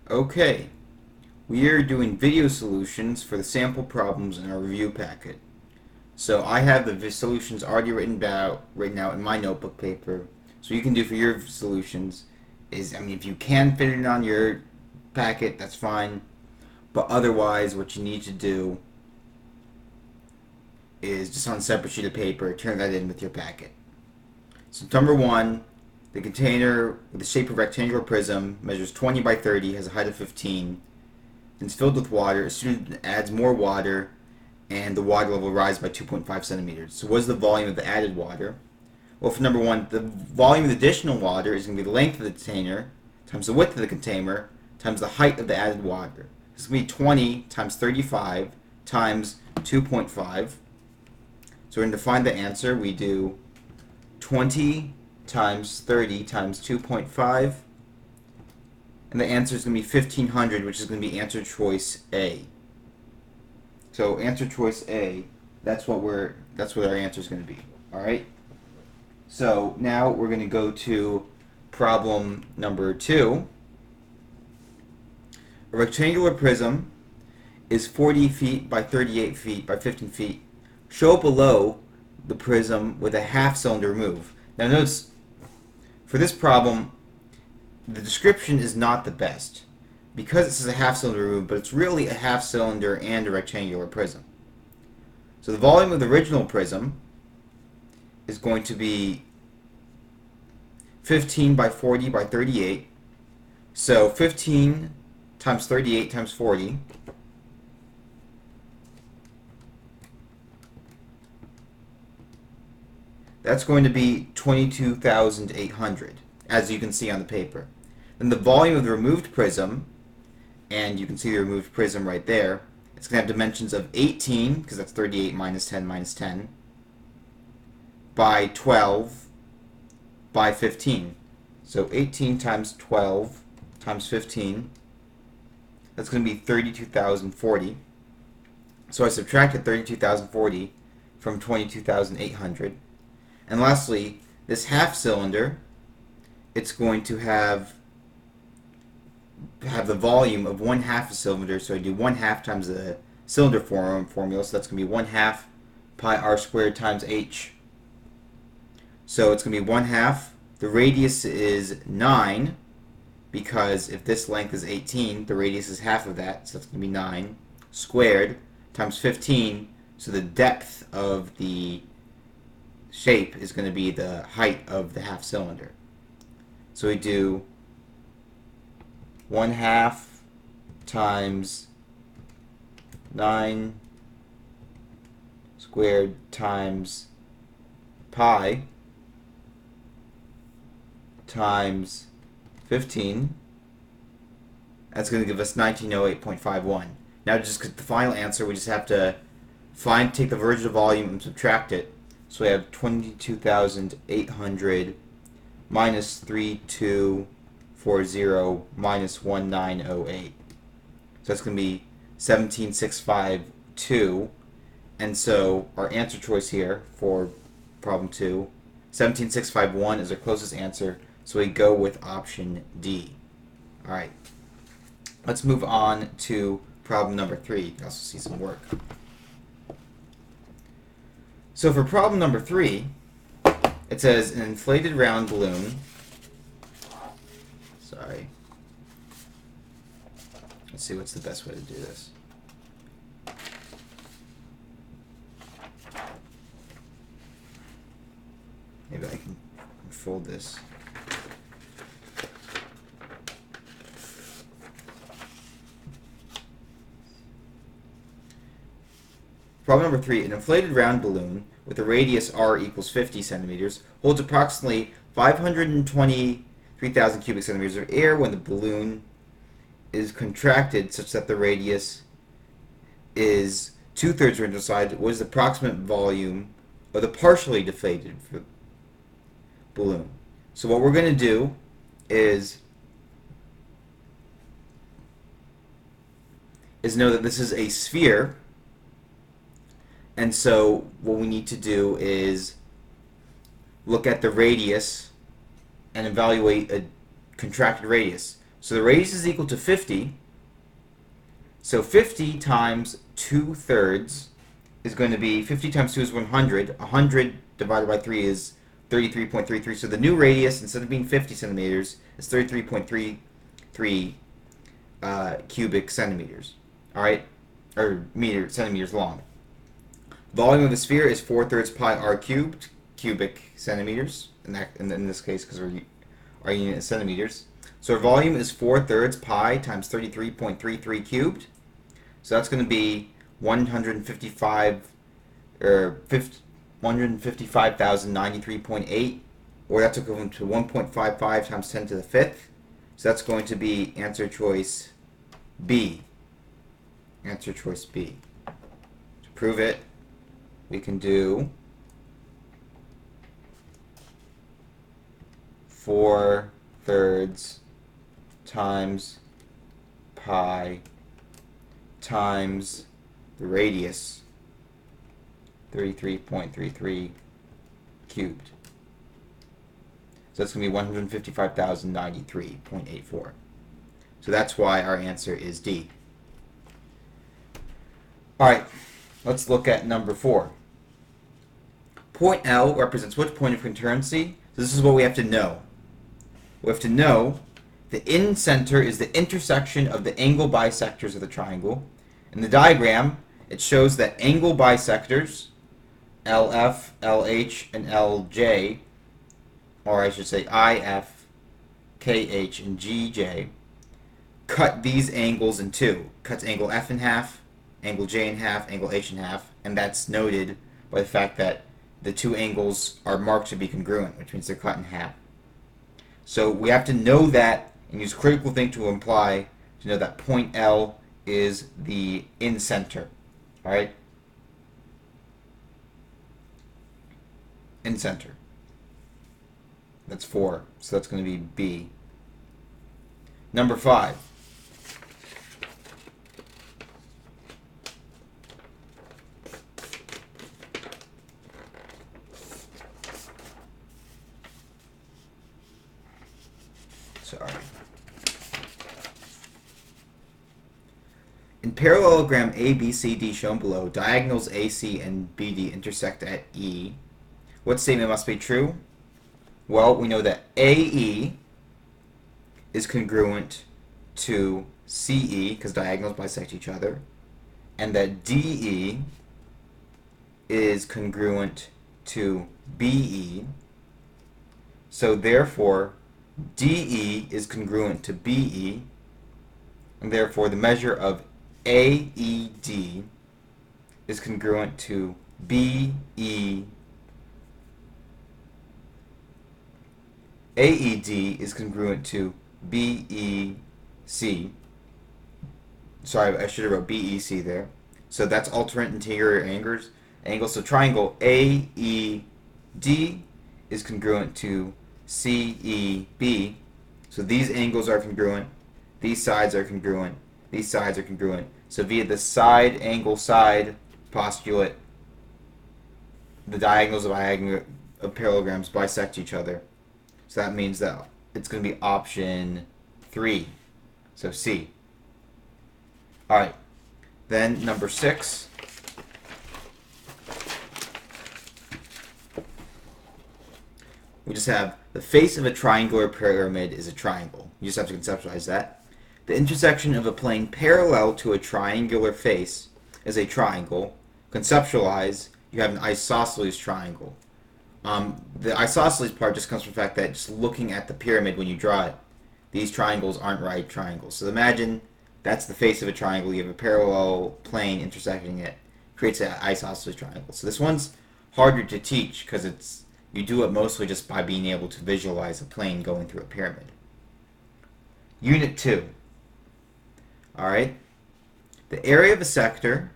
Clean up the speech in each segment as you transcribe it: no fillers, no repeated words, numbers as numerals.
Okay, we are doing video solutions for the sample problems in our review packet. So I have the solutions already written out in my notebook paper. So you can do for your solutions is, if you can fit it on your packet, that's fine. But otherwise, what you need to do is just on a separate sheet of paper, turn that in with your packet. So number one, the container with the shape of a rectangular prism measures 20 by 30, has a height of 15, and is filled with water. A student adds more water, and the water level rises by 2.5 centimeters. So what is the volume of the added water? Well, for number one, the volume of the additional water is going to be the length of the container times the width of the container times the height of the added water. This is going to be 20 times 35 times 2.5. So we're going to find the answer. We do 20 times 30 times 2.5, and the answer is going to be 1500, which is going to be answer choice A. So answer choice A, that's what our answer is going to be. All right. So now we're going to go to problem number 2. A rectangular prism is 40 feet by 38 feet by 15 feet. Show below the prism with a half cylinder remove. Now notice, for this problem, the description is not the best because it says a half cylinder remove, but it's really a half cylinder and a rectangular prism. So the volume of the original prism is going to be 15 by 40 by 38. So 15 times 38 times 40. That's going to be 22,800, as you can see on the paper. Then the volume of the removed prism, and you can see the removed prism right there, it's going to have dimensions of 18, because that's 38 minus 10, by 12 by 15. So 18 times 12 times 15, that's going to be 32,040. So I subtracted 32,040 from 22,800. And lastly, this half cylinder, it's going to have the volume of 1/2 a cylinder. So I do 1/2 times the cylinder formula. So that's going to be 1/2 pi r squared times h. So it's going to be 1/2. The radius is 9, because if this length is 18, the radius is half of that. So that's going to be 9 squared times 15. So the depth of the shape is going to be the height of the half cylinder. So we do 1/2 times 9 squared times pi times 15. That's going to give us 1908.51. Now, just the final answer, we just have to take the original volume and subtract it. So we have 22,800 minus 3240 minus 1908. So that's going to be 17,652. And so our answer choice here for problem 2, 17,651 is our closest answer. So we go with option D. All right. Let's move on to problem number 3. You can also see some work. So for problem number 3, it says an inflated round balloon. Sorry. Let's see what's the best way to do this. Maybe I can fold this. Problem number 3, an inflated round balloon with a radius r equals 50 centimeters holds approximately 523,000 cubic centimeters of air when the balloon is contracted such that the radius is 2/3 original size. What is the approximate volume of the partially deflated balloon? So what we're going to do is know that this is a sphere. And so what we need to do is look at the radius and evaluate a contracted radius. So the radius is equal to 50. So 50 times 2/3 is going to be, 50 times 2 is 100. 100 divided by 3 is 33.33. So the new radius, instead of being 50 centimeters, is 33.33 cubic centimeters. All right, or centimeters long. Volume of a sphere is 4/3 pi r cubed cubic centimeters. In this case, because our unit is centimeters. So our volume is 4/3 pi times 33.33 cubed. So that's going to be 155,093.8, or that's equivalent to 1.55 times 10 to the 5th. So that's going to be answer choice B. Answer choice B. To prove it, we can do 4/3 times pi times the radius, 33.33 cubed. So that's going to be 155,093.84. So that's why our answer is D. Alright, let's look at number 4. Point L represents which point of concurrency? So this is what we have to know. We have to know the incenter is the intersection of the angle bisectors of the triangle. In the diagram, it shows that angle bisectors, LF, LH, and LJ, or I should say IF, KH, and GJ, cut these angles in two. Cuts angle F in half, angle J in half, angle H in half, and that's noted by the fact that the two angles are marked to be congruent, which means they're cut in half. So we have to know that and use critical think to imply to know that point L is the incenter. Alright? Incenter. That's 4. So that's going to be B. Number 5. Sorry. In parallelogram ABCD shown below, diagonals AC and BD intersect at E. What statement must be true? Well, we know that AE is congruent to CE because diagonals bisect each other, and that DE is congruent to BE. So therefore, DE is congruent to BE, and therefore the measure of AED is congruent to BE. AED is congruent to BEC. Sorry, I should have wrote BEC there. So that's alternate interior angles. So triangle AED is congruent to CEB. So these angles are congruent. These sides are congruent. These sides are congruent. So via the side angle side postulate, the diagonals of parallelograms bisect each other. So that means that it's going to be option 3. So C. Alright. Then number 6. We just have the face of a triangular pyramid is a triangle. You just have to conceptualize that. The intersection of a plane parallel to a triangular face is a triangle. Conceptualize, you have an isosceles triangle. The isosceles part just comes from the fact that just looking at the pyramid when you draw it, these triangles aren't right triangles. So imagine that's the face of a triangle. You have a parallel plane intersecting it. Creates an isosceles triangle. So this one's harder to teach because you do it mostly just by being able to visualize a plane going through a pyramid. Unit 2. Alright. The area of a sector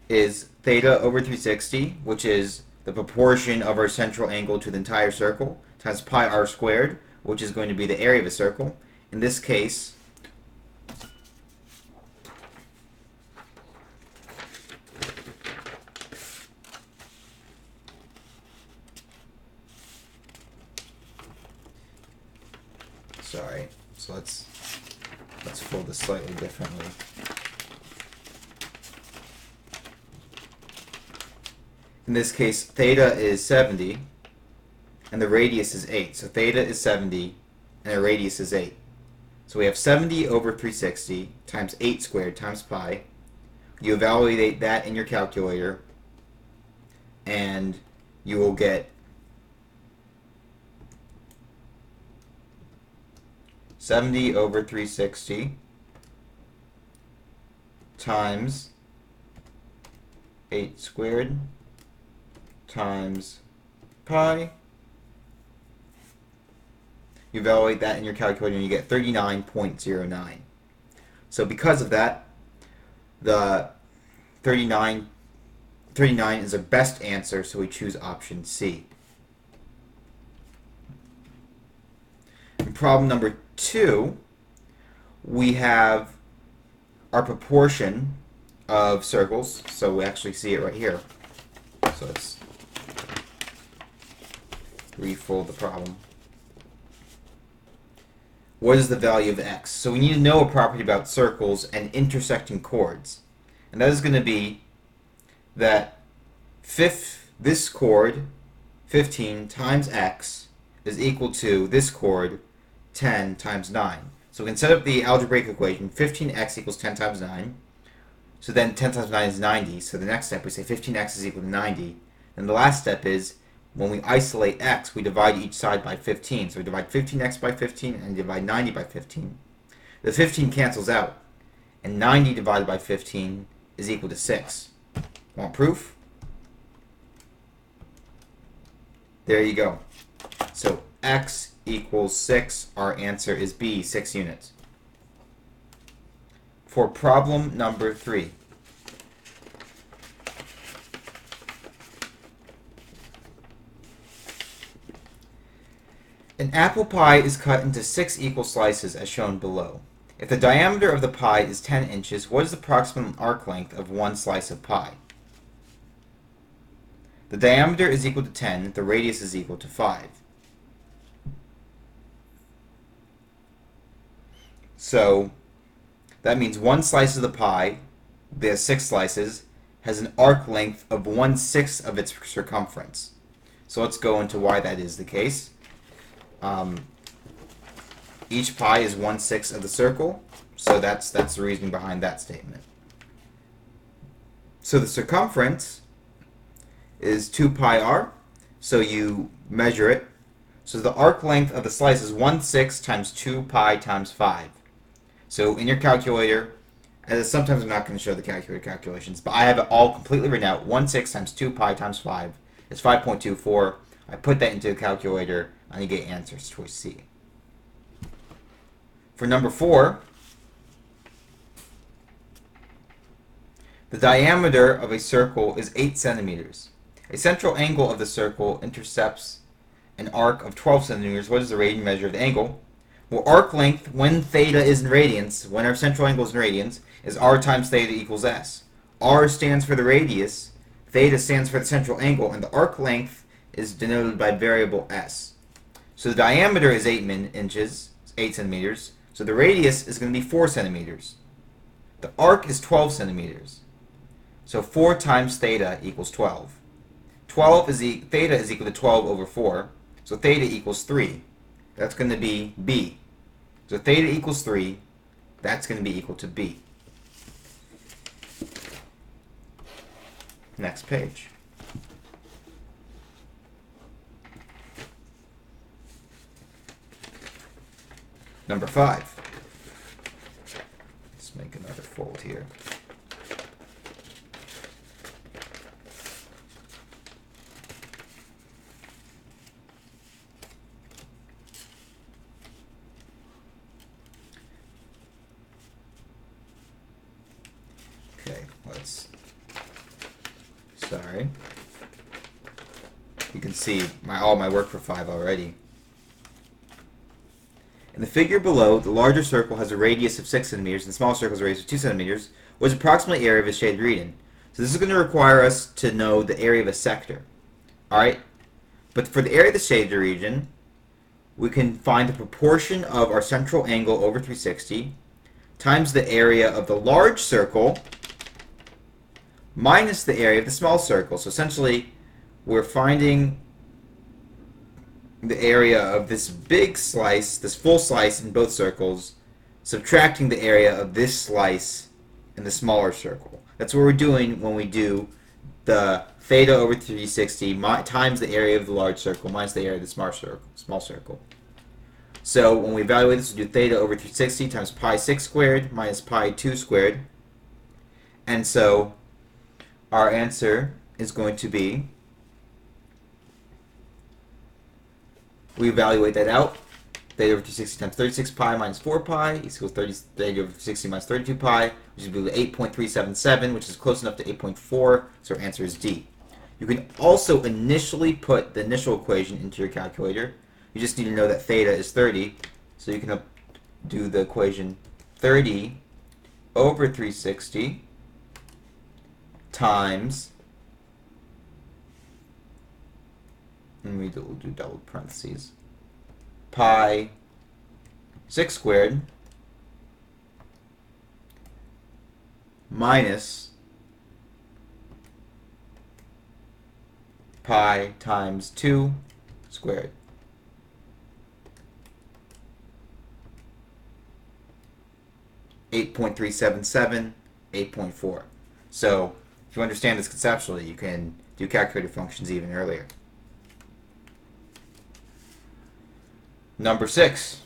is theta over 360, which is the proportion of our central angle to the entire circle, times pi r squared, which is going to be the area of a circle. In this case, sorry, so let's Let's fold this slightly differently. In this case, theta is 70, and the radius is 8. So theta is 70, and the radius is 8. So we have 70 over 360 times 8 squared times pi. You evaluate that in your calculator, and you will get 70 over 360 times 8 squared times pi. You evaluate that in your calculator and you get 39.09. So because of that, the 39 is the best answer, so we choose option C. In problem number 2, we have our proportion of circles, so we actually see it right here. So let's refold the problem. What is the value of x? So we need to know a property about circles and intersecting chords. And that is going to be that this chord, 15 times x, is equal to this chord, 10 times 9. So we can set up the algebraic equation, 15x equals 10 times 9. So then 10 times 9 is 90. So the next step, we say 15x is equal to 90. And the last step is, when we isolate x, we divide each side by 15. So we divide 15x by 15 and divide 90 by 15. The 15 cancels out, and 90 divided by 15 is equal to 6. Want proof? There you go. So x equals 6. Our answer is B, 6 units. For problem number 3. An apple pie is cut into 6 equal slices as shown below. If the diameter of the pie is 10 inches, what is the approximate arc length of one slice of pie? The diameter is equal to 10, the radius is equal to 5. So that means one slice of the pie, there's 6 slices, has an arc length of 1/6 of its circumference. So let's go into why that is the case. Each pie is 1/6 of the circle, so that's the reasoning behind that statement. So the circumference is 2 pi r, so you measure it. So the arc length of the slice is 1/6 times 2 pi times 5. So in your calculator, sometimes I'm not going to show the calculator calculations, but I have it all completely written out. 1/6 times 2 pi times 5 is 5.24. I put that into the calculator, and you get answers, choice C. For number 4, the diameter of a circle is 8 centimeters. A central angle of the circle intercepts an arc of 12 centimeters. What is the radian measure of the angle? Well, arc length, when theta is in radians, when our central angle is in radians, is r times theta equals s. R stands for the radius, theta stands for the central angle, and the arc length is denoted by variable s. So the diameter is 8 centimeters. So the radius is going to be 4 centimeters. The arc is 12 centimeters. So 4 times theta equals 12. Theta is equal to 12 over 4. So theta equals 3. That's going to be B. So theta equals 3. That's going to be equal to B. Next page. Number 5. Let's make another fold here. Okay, sorry. You can see all my work for 5 already. In the figure below, the larger circle has a radius of 6 centimeters and the smaller circle has a radius of 2 centimeters, what is approximately area of a shaded region? So this is going to require us to know the area of a sector. Alright? But for the area of the shaded region, we can find the proportion of our central angle over 360 times the area of the large circle minus the area of the small circle. So essentially, we're finding the area of this big slice, this full slice in both circles, subtracting the area of this slice in the smaller circle. That's what we're doing when we do the theta over 360 times the area of the large circle minus the area of the small circle. So when we evaluate this, we'll do theta over 360 times pi 6 squared minus pi 2 squared. And so our answer is going to be, we evaluate that out, theta over 360 times 36 pi minus 4 pi equals theta over 60 minus 32 pi, which is 8.377, which is close enough to 8.4, so our answer is D. You can also initially put the initial equation into your calculator. You just need to know that theta is 30, so you can do the equation 30 over 360 times, and we'll do double parentheses, pi 6 squared minus pi times 2 squared. (8.377), 8.4. So if you understand this conceptually, you can do calculator functions even earlier. Number 6.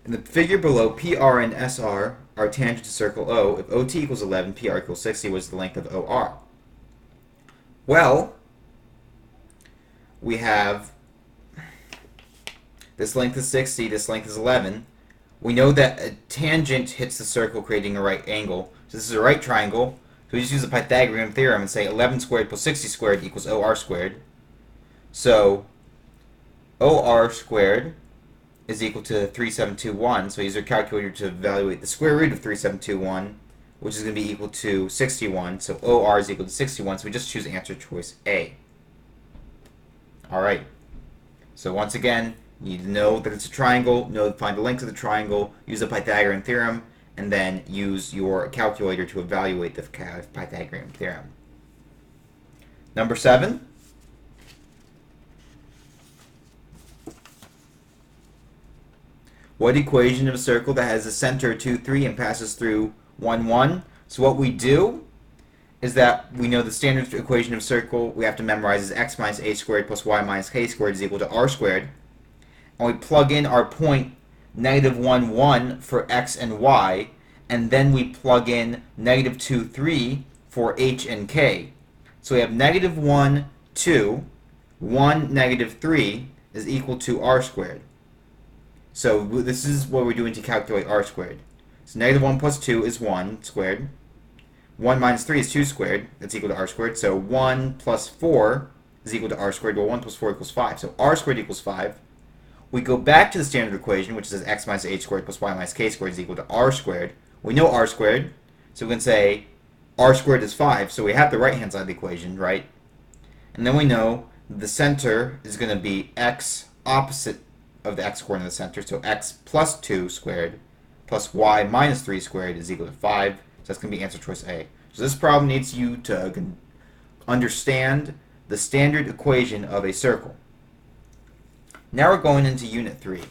In the figure below, PR and SR are tangent to circle O. If OT equals 11, PR equals 60, what is the length of OR? Well, we have this length is 60, this length is 11. We know that a tangent hits the circle, creating a right angle. So this is a right triangle. So we just use the Pythagorean theorem and say 11 squared plus 60 squared equals OR squared. So OR squared is equal to 3721. So use our calculator to evaluate the square root of 3721, which is going to be equal to 61. So OR is equal to 61. So we just choose answer choice A. Alright. So once again, you need to know that it's a triangle, find the length of the triangle, use the Pythagorean theorem, and then use your calculator to evaluate the Pythagorean theorem. Number 7. What equation of a circle that has a center 2, 3 and passes through 1, 1? So what we do is that we know the standard equation of a circle we have to memorize is x minus a squared plus y minus k squared is equal to r squared. And we plug in our point negative 1, 1 for x and y, and then we plug in negative 2, 3 for h and k. So we have negative 1, 2, 1, negative 3 is equal to r squared. So this is what we're doing to calculate r squared. So negative 1 plus 2 is 1 squared. 1 minus 3 is 2 squared. That's equal to r squared. So 1 plus 4 is equal to r squared. Well, 1 plus 4 equals 5. So r squared equals 5. We go back to the standard equation, which says x minus h squared plus y minus k squared is equal to r squared. We know r squared, so we can say r squared is 5. So we have the right-hand side of the equation, right? And then we know the center is going to be x opposite of the x coordinate of the center. So x plus 2 squared plus y minus 3 squared is equal to 5. So that's going to be answer choice A. So this problem needs you to understand the standard equation of a circle. Now we're going into Unit 3.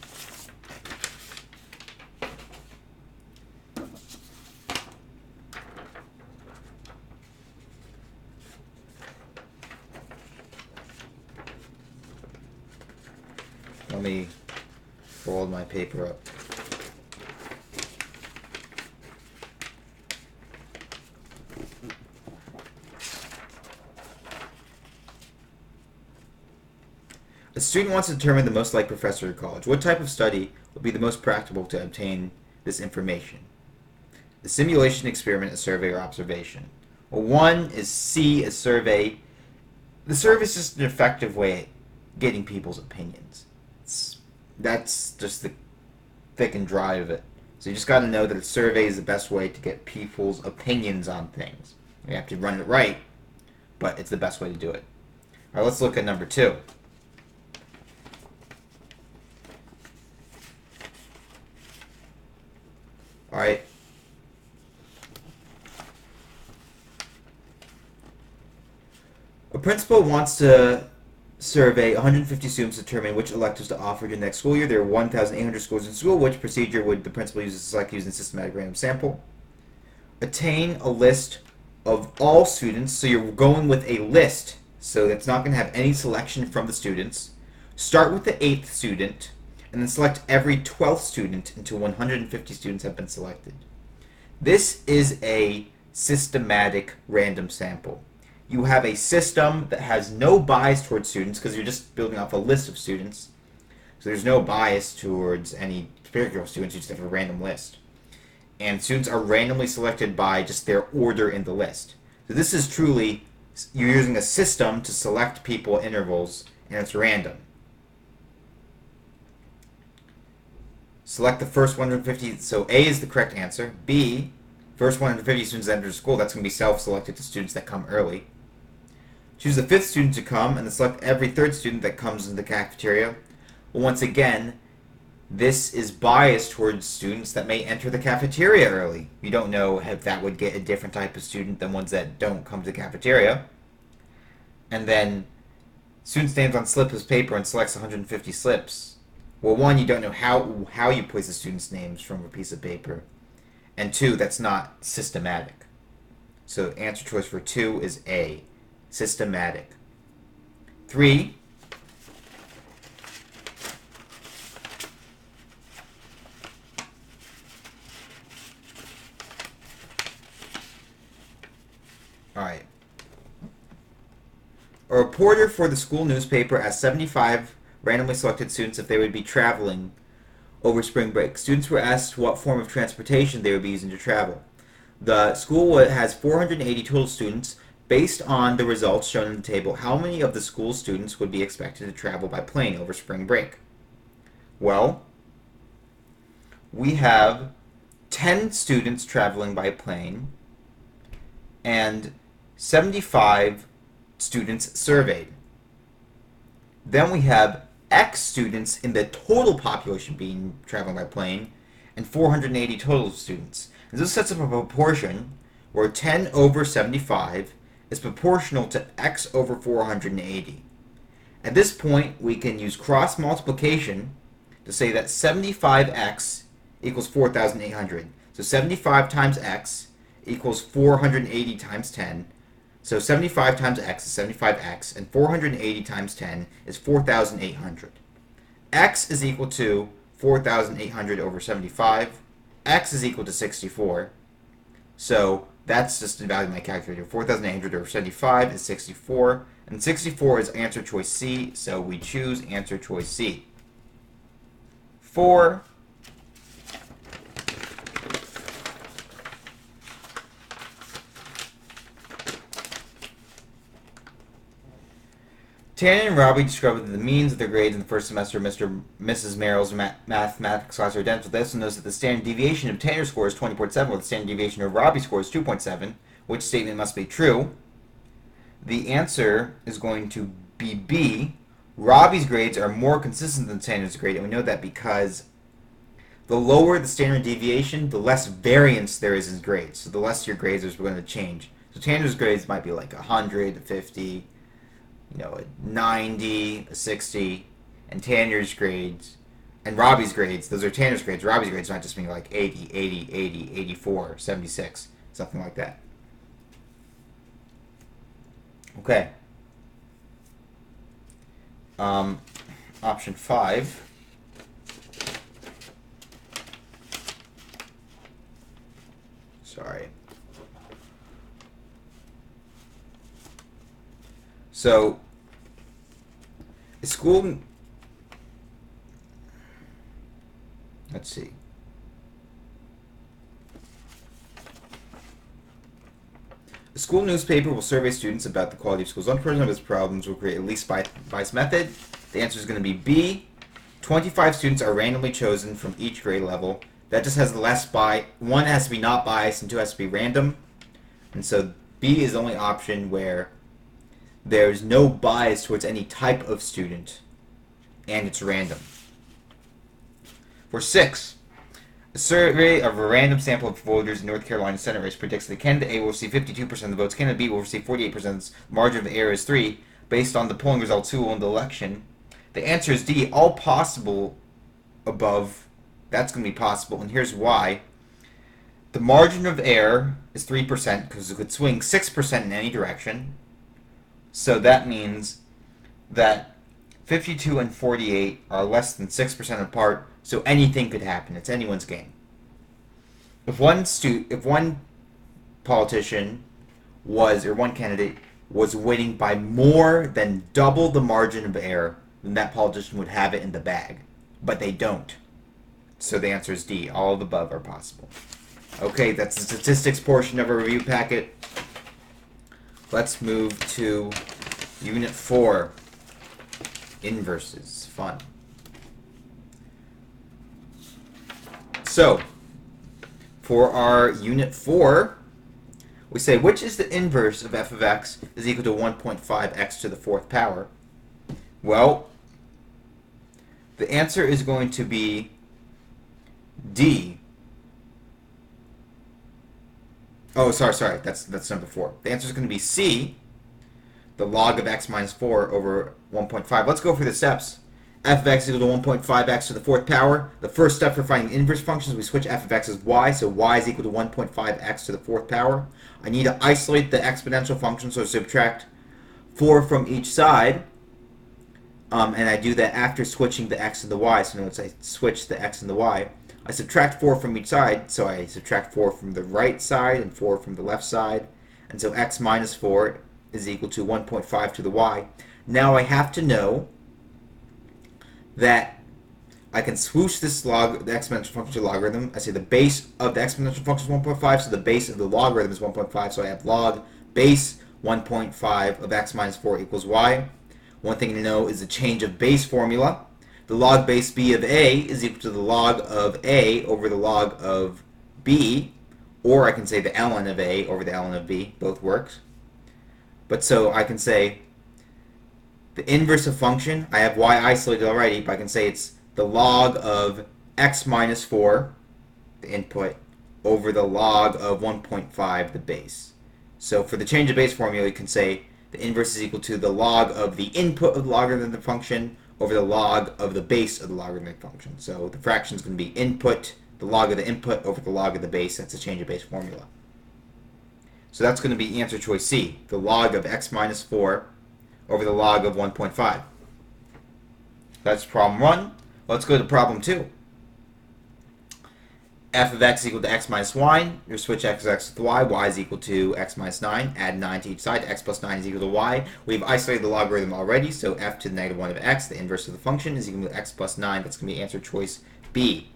Let me fold my paper up. A student wants to determine the most likely professor at college. What type of study would be the most practical to obtain this information? A simulation, experiment, a survey, or observation? Well, one is C, a survey. The survey is just an effective way at getting people's opinions. That's just the thick and dry of it. So you just got to know that a survey is the best way to get people's opinions on things. You have to run it right. but it's the best way to do it. All right, let's look at number 2. All right. A principal wants to survey 150 students to determine which electives to offer during the next school year. There are 1,800 schools in school. Which procedure would the principal use to select using systematic random sample? Attain a list of all students. So you're going with a list. So that's not going to have any selection from the students. Start with the 8th student and then select every 12th student until 150 students have been selected. This is a systematic random sample. You have a system that has no bias towards students because you're just building off a list of students. So there's no bias towards any particular students, you just have a random list. And students are randomly selected by just their order in the list. So this is truly, you're using a system to select people at intervals, and it's random. Select the first 150, so A is the correct answer. B, first 150 students that enter school, that's going to be self-selected to students that come early. Choose the 5th student to come, and then select every 3rd student that comes into the cafeteria. Well, once again, this is biased towards students that may enter the cafeteria early. You don't know if that would get a different type of student than ones that don't come to the cafeteria. And then, student stands on slip of paper and selects 150 slips. Well, 1, you don't know how you place the students' names from a piece of paper. And 2, that's not systematic. So answer choice for 2 is A. Systematic. 3. Alright. A reporter for the school newspaper asked 75 randomly selected students if they would be traveling over spring break. Students were asked what form of transportation they would be using to travel. The school has 480 total students. Based on the results shown in the table, how many of the school students would be expected to travel by plane over spring break? Well, we have 10 students traveling by plane and 75 students surveyed. Then we have X students in the total population being traveling by plane and 480 total students. And this sets up a proportion where 10 over 75 is proportional to X over 480. At this point, we can use cross multiplication to say that 75x equals 4,800. So 75 times x equals 480 times 10. So 75 times x is 75x, and 480 times 10 is 4,800. X is equal to 4,800 over 75. X is equal to 64. So that's just the value of my calculator. 4,800 over 75 is 64. And 64 is answer choice C, so we choose answer choice C. 4. Tanner and Robbie discovered that the means of their grades in the first semester of Mrs. Merrill's mathematics class are identical. This and notes that the standard deviation of Tanner's score is 20.7, while the standard deviation of Robbie's score is 2.7. Which statement must be true? The answer is going to be B. Robbie's grades are more consistent than Tanner's grade, and we know that because the lower the standard deviation, the less variance there is in grades. So the less your grades are going to change. So Tanner's grades might be like 100, 50, a 90, a 60, and Tanner's grades, and Robbie's grades, those are Tanner's grades. Robbie's grades might just be like 80, 80, 80, 84, 76, something like that. Okay. Option 5. Sorry. So, school, let's see. The school newspaper will survey students about the quality of schools. One person of its problems will create a least bias method. The answer is going to be B. 25 students are randomly chosen from each grade level. That just has the less bias. One has to be not biased and 2 has to be random. And so B is the only option where there's no bias towards any type of student, and it's random. For 6, a survey of a random sample of voters in North Carolina Senate race predicts that candidate A will receive 52% of the votes, candidate B will receive 48%, the margin of error is 3, based on the polling results who will win the election. The answer is D, all possible above. That's going to be possible, and here's why. The margin of error is 3% because it could swing 6% in any direction. So that means that 52 and 48 are less than 6% apart, so anything could happen. It's anyone's game. If one politician or one candidate was winning by more than double the margin of error, then that politician would have it in the bag. But they don't. So the answer is D. All of the above are possible. Okay, that's the statistics portion of our review packet. Let's move to Unit 4. Inverses. Fun. So, for our Unit 4, we say, which is the inverse of f of x is equal to 1.5x to the 4th power? Well, the answer is going to be D. Oh, sorry. That's number 4. The answer is going to be C, the log of x minus 4 over 1.5. Let's go through the steps. F of x is equal to 1.5x to the 4th power. The first step for finding inverse functions, we switch f of x as y, so y is equal to 1.5x to the 4th power. I need to isolate the exponential function, so subtract 4 from each side. And I do that after switching the x and the y. So notice I switch the x and the y. I subtract 4 from each side, so I subtract 4 from the right side and 4 from the left side. And so x minus 4 is equal to 1.5 to the y. Now I have to know that I can swoosh this the exponential function to logarithm. I say the base of the exponential function is 1.5, so the base of the logarithm is 1.5. So I have log base 1.5 of x minus 4 equals y. One thing to know is the change of base formula. The log base b of a is equal to the log of a over the log of b, or I can say the ln of a over the ln of b. Both works. But so I can say the inverse of function, I have y isolated already, but I can say it's the log of x minus 4, the input, over the log of 1.5, the base. So for the change of base formula, you can say the inverse is equal to the log of the input of the logarithmic function over the log of the base of the logarithmic function. So the fraction is going to be input, the log of the input over the log of the base. That's the change of base formula. So that's going to be answer choice C, the log of x minus 4 over the log of 1.5. That's problem 1. Let's go to problem 2. F of x is equal to x minus y. You switch x with x with y is equal to x minus 9. Add 9 to each side. X plus 9 is equal to y. We've isolated the logarithm already, so f to the negative 1 of x, the inverse of the function, is equal to x plus 9. That's going to be answer choice B.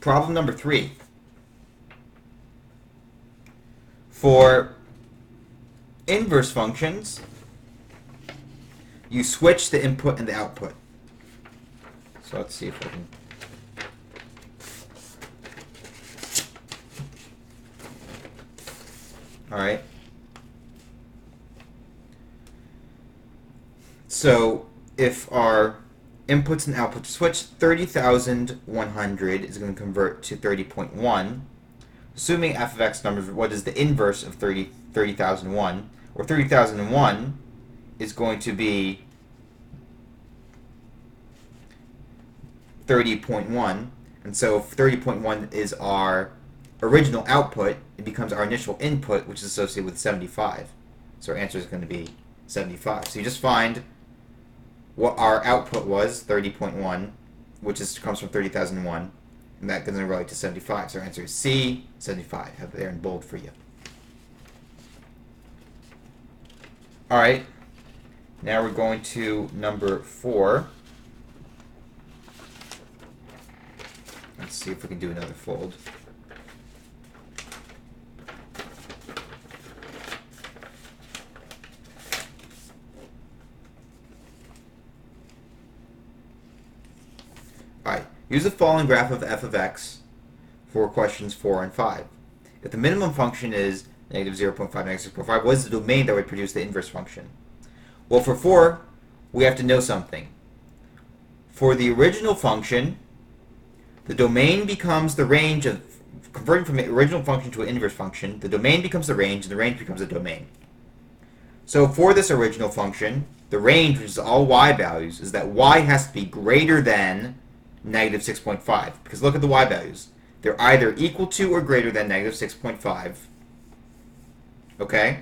Problem number 3. For inverse functions, you switch the input and the output. So let's see if I can... Alright. So if our inputs and outputs switch, 30,100 is going to convert to 30.1. Assuming f of x numbers, what is the inverse of 30,001? Or 30,001 is going to be 30.1. And so if 30.1 is our original output, it becomes our initial input, which is associated with 75. So our answer is going to be 75. So you just find what our output was, 30.1, which comes from 30,001, and that doesn't relate to 75. So our answer is C, 75. I have it there in bold for you. Alright, now we're going to number 4. Let's see if we can do another fold. Alright, use the following graph of f of x for questions 4 and 5. If the minimum function is negative 0.5, negative 6.5. What is the domain that would produce the inverse function? Well, for 4, we have to know something. For the original function, the domain becomes the range of, converting from the original function to an inverse function, the domain becomes the range, and the range becomes a domain. So for this original function, the range, which is all y values, is that y has to be greater than negative 6.5. Because look at the y values. They're either equal to or greater than negative 6.5. Okay?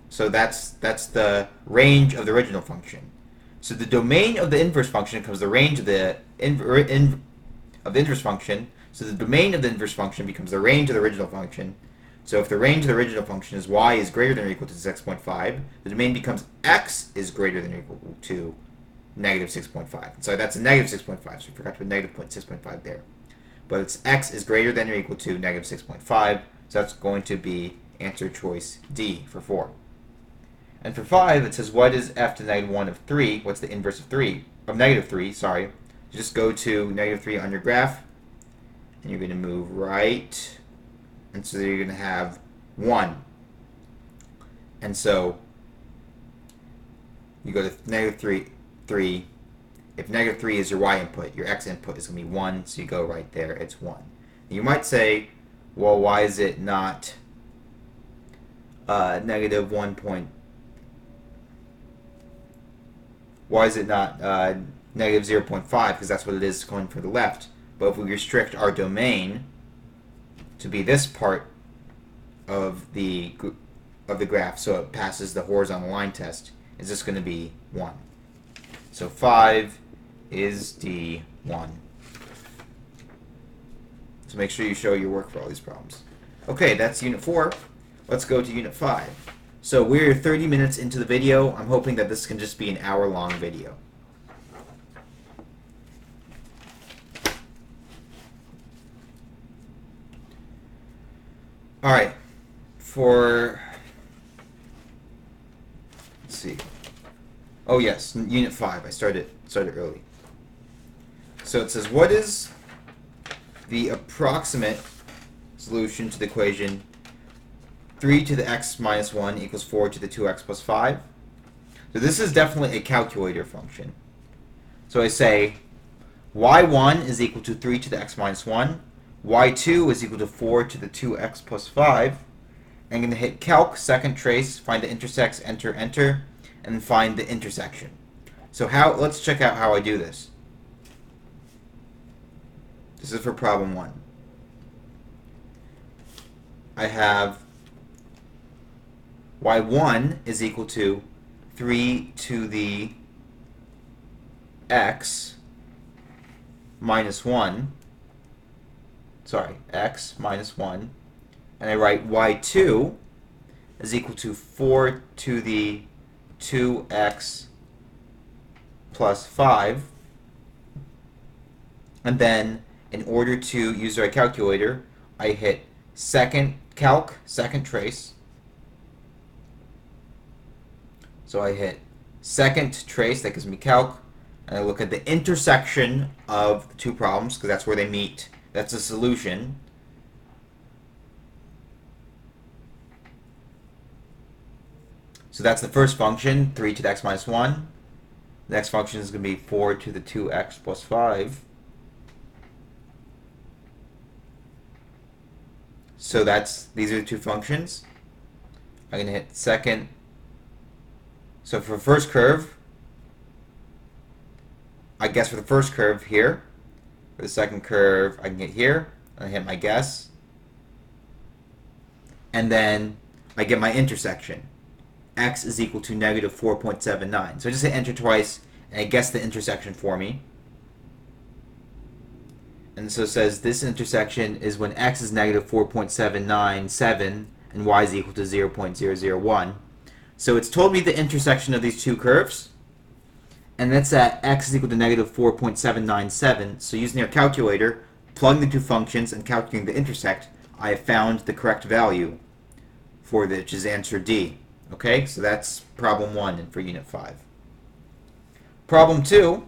So that's the range of the original function. So the domain of the inverse function becomes the range of the inverse function. So the domain of the inverse function becomes the range of the original function. So if the range of the original function is y is greater than or equal to 6.5, the domain becomes x is greater than or equal to negative 6.5. So that's a negative 6.5, so we forgot to put negative 6.5 there. But it's x is greater than or equal to negative 6.5, so that's going to be answer choice D for 4. And for 5, it says what is f to negative 1 of 3? What's the inverse of 3? Of negative 3, sorry. You just go to negative 3 on your graph, and you're going to move right, and so you're going to have 1. And so you go to negative 3. If negative 3 is your y input, your x input is going to be 1, so you go right there, it's 1. And you might say, well, why is it not negative 1 point? Why is it not negative 0.5? Because that's what it is going for the left. But if we restrict our domain to be this part of the graph, so it passes the horizontal line test, it's just going to be 1. So 5 is D1. So make sure you show your work for all these problems. Okay, that's Unit 4. Let's go to Unit 5. So we're 30 minutes into the video. I'm hoping that this can just be an hour-long video. Alright, let's see. Oh yes, Unit 5. I started early. So it says, what is the approximate solution to the equation 3 to the x minus 1 equals 4 to the 2x plus 5? So this is definitely a calculator function. So I say y1 is equal to 3 to the x minus 1, y2 is equal to 4 to the 2x plus 5. I'm going to hit calc, second trace, find the intersects, enter, enter, and then find the intersection. So let's check out how I do this. This is for problem 1. I have y1 is equal to 3 to the x minus 1. Sorry, x minus 1. And I write y2 is equal to 4 to the 2x plus 5. And then, in order to use our calculator, I hit second calc, second trace. So I hit second trace, that gives me calc, and I look at the intersection of the two problems, because that's where they meet. That's the solution. So that's the first function, 3 to the x minus 1. The next function is going to be 4 to the 2x plus 5. So these are the two functions. I'm going to hit second. So for the first curve, I guess for the first curve here. For the second curve, I can get here. I hit my guess. And then I get my intersection. X is equal to negative 4.79. So I just hit enter twice, and I guess the intersection for me. And so it says this intersection is when x is negative 4.797 and y is equal to 0.001. So it's told me the intersection of these two curves, and that's at x is equal to negative 4.797. So using our calculator, plugging the two functions and calculating the intersect, I have found the correct value for which is answer D. Okay, so that's problem 1 for Unit 5. Problem 2,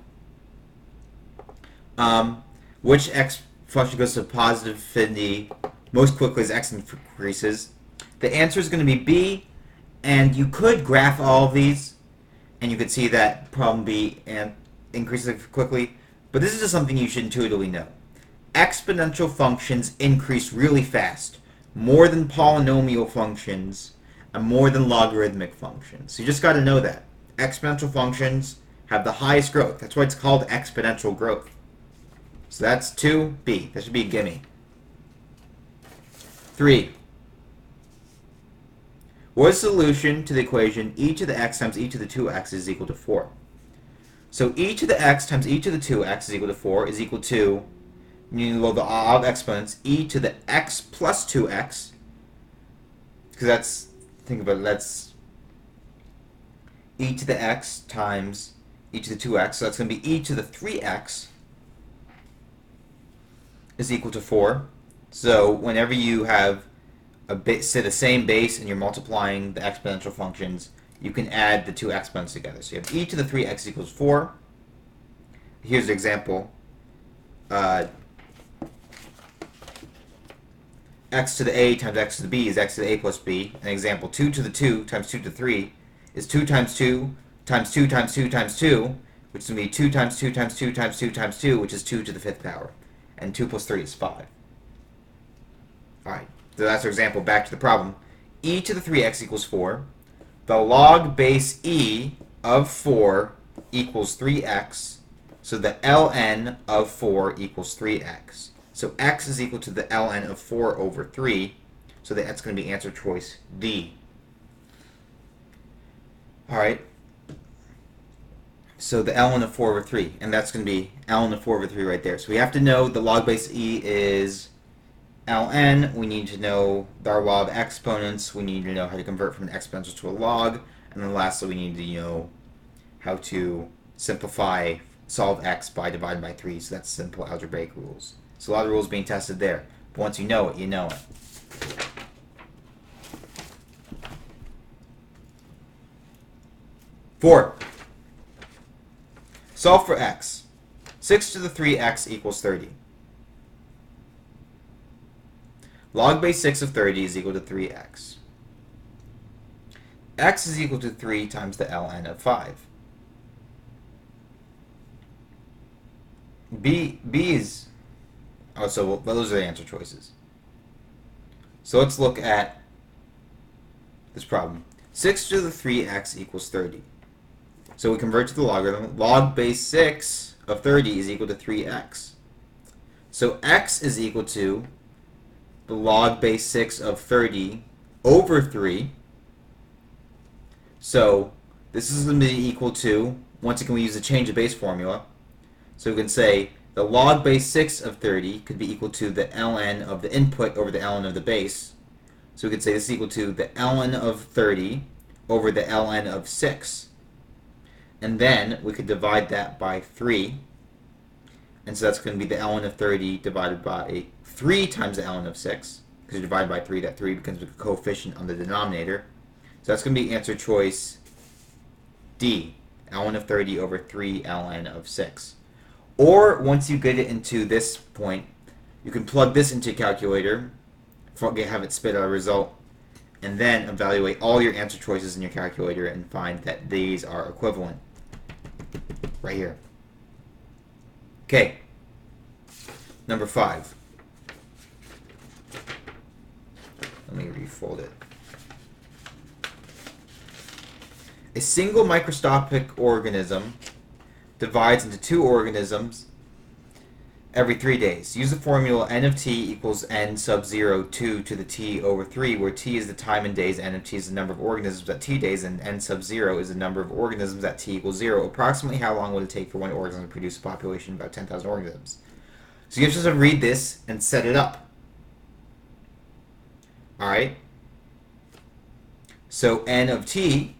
which x function goes to positive infinity most quickly as x increases. The answer is going to be B, and you could graph all of these, and you could see that problem B and increases quickly, but this is just something you should intuitively know. Exponential functions increase really fast, more than polynomial functions and more than logarithmic functions. So you just got to know that. Exponential functions have the highest growth. That's why it's called exponential growth. So that's 2B. That should be a gimme. 3. What is the solution to the equation e to the x times e to the 2x is equal to 4? So e to the x times e to the 2x is equal to 4 is equal to, you need to load the odd exponents, e to the x plus 2x, because that's, think about it, that's e to the x times e to the 2x, so that's going to be e to the 3x is equal to 4. So whenever you have the same base and you're multiplying the exponential functions, you can add the two exponents together. So you have e to the 3x equals 4. Here's the example. X to the a times x to the b is x to the a plus b. An example, 2 to the 2 times 2 to the 3 is 2 times 2 times 2 times 2 times 2, which is going to be 2 times 2 times 2 times 2 times 2, which is 2 to the 5th power. And 2 plus 3 is 5. Alright, so that's our example. Back to the problem. E to the 3x equals 4. The log base e of 4 equals 3x. So the ln of 4 equals 3x. So x is equal to the ln of 4 over 3. So that's going to be answer choice D. Alright. So the ln of 4 over 3. And that's going to be ln of 4 over 3 right there. So we have to know the log base e is ln. We need to know our law of exponents. We need to know how to convert from an exponential to a log. And then lastly, we need to know how to solve x by dividing by 3. So that's simple algebraic rules. So a lot of rules being tested there. But once you know it, you know it. Four. Solve for x. 6 to the 3x equals 30. Log base 6 of 30 is equal to 3x. X is equal to 3 times the ln of 5. B is... Oh, so those are the answer choices. So let's look at this problem. 6 to the 3x equals 30. So we convert to the logarithm. Log base 6 of 30 is equal to 3x. So x is equal to the log base 6 of 30 over 3. So this is going to be equal to, once again we use the change of base formula. So we can say the log base 6 of 30 could be equal to the ln of the input over the ln of the base. So we could say this is equal to the ln of 30 over the ln of 6. And then we could divide that by 3. And so that's going to be the ln of 30 divided by 3 times the ln of 6. Because you divide by 3, that 3 becomes a coefficient on the denominator. So that's going to be answer choice D. ln of 30 over 3 ln of 6. Or once you get it into this point, you can plug this into your calculator, have it spit out a result, and then evaluate all your answer choices in your calculator and find that these are equivalent. Right here. Okay. Number 5. Let me refold it. A single microscopic organism divides into 2 organisms every 3 days. Use the formula n of t equals n sub 0 2 to the t over 3, where t is the time in days, n of t is the number of organisms at t days, and n sub 0 is the number of organisms at t equals 0. Approximately how long would it take for one organism to produce a population of about 10,000 organisms? So you have to read this and set it up. Alright? So n of t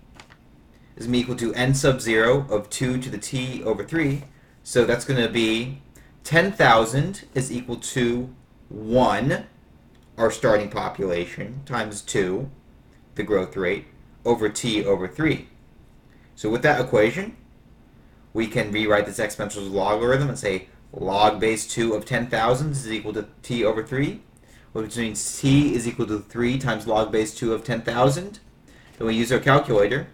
is equal to n sub 0 of 2 to the t over 3. So that's going to be 10,000 is equal to 1, our starting population, times 2, the growth rate, over t over 3. So with that equation, we can rewrite this exponential logarithm and say log base 2 of 10,000 is equal to t over 3, which means t is equal to 3 times log base 2 of 10,000. Then we use our calculator.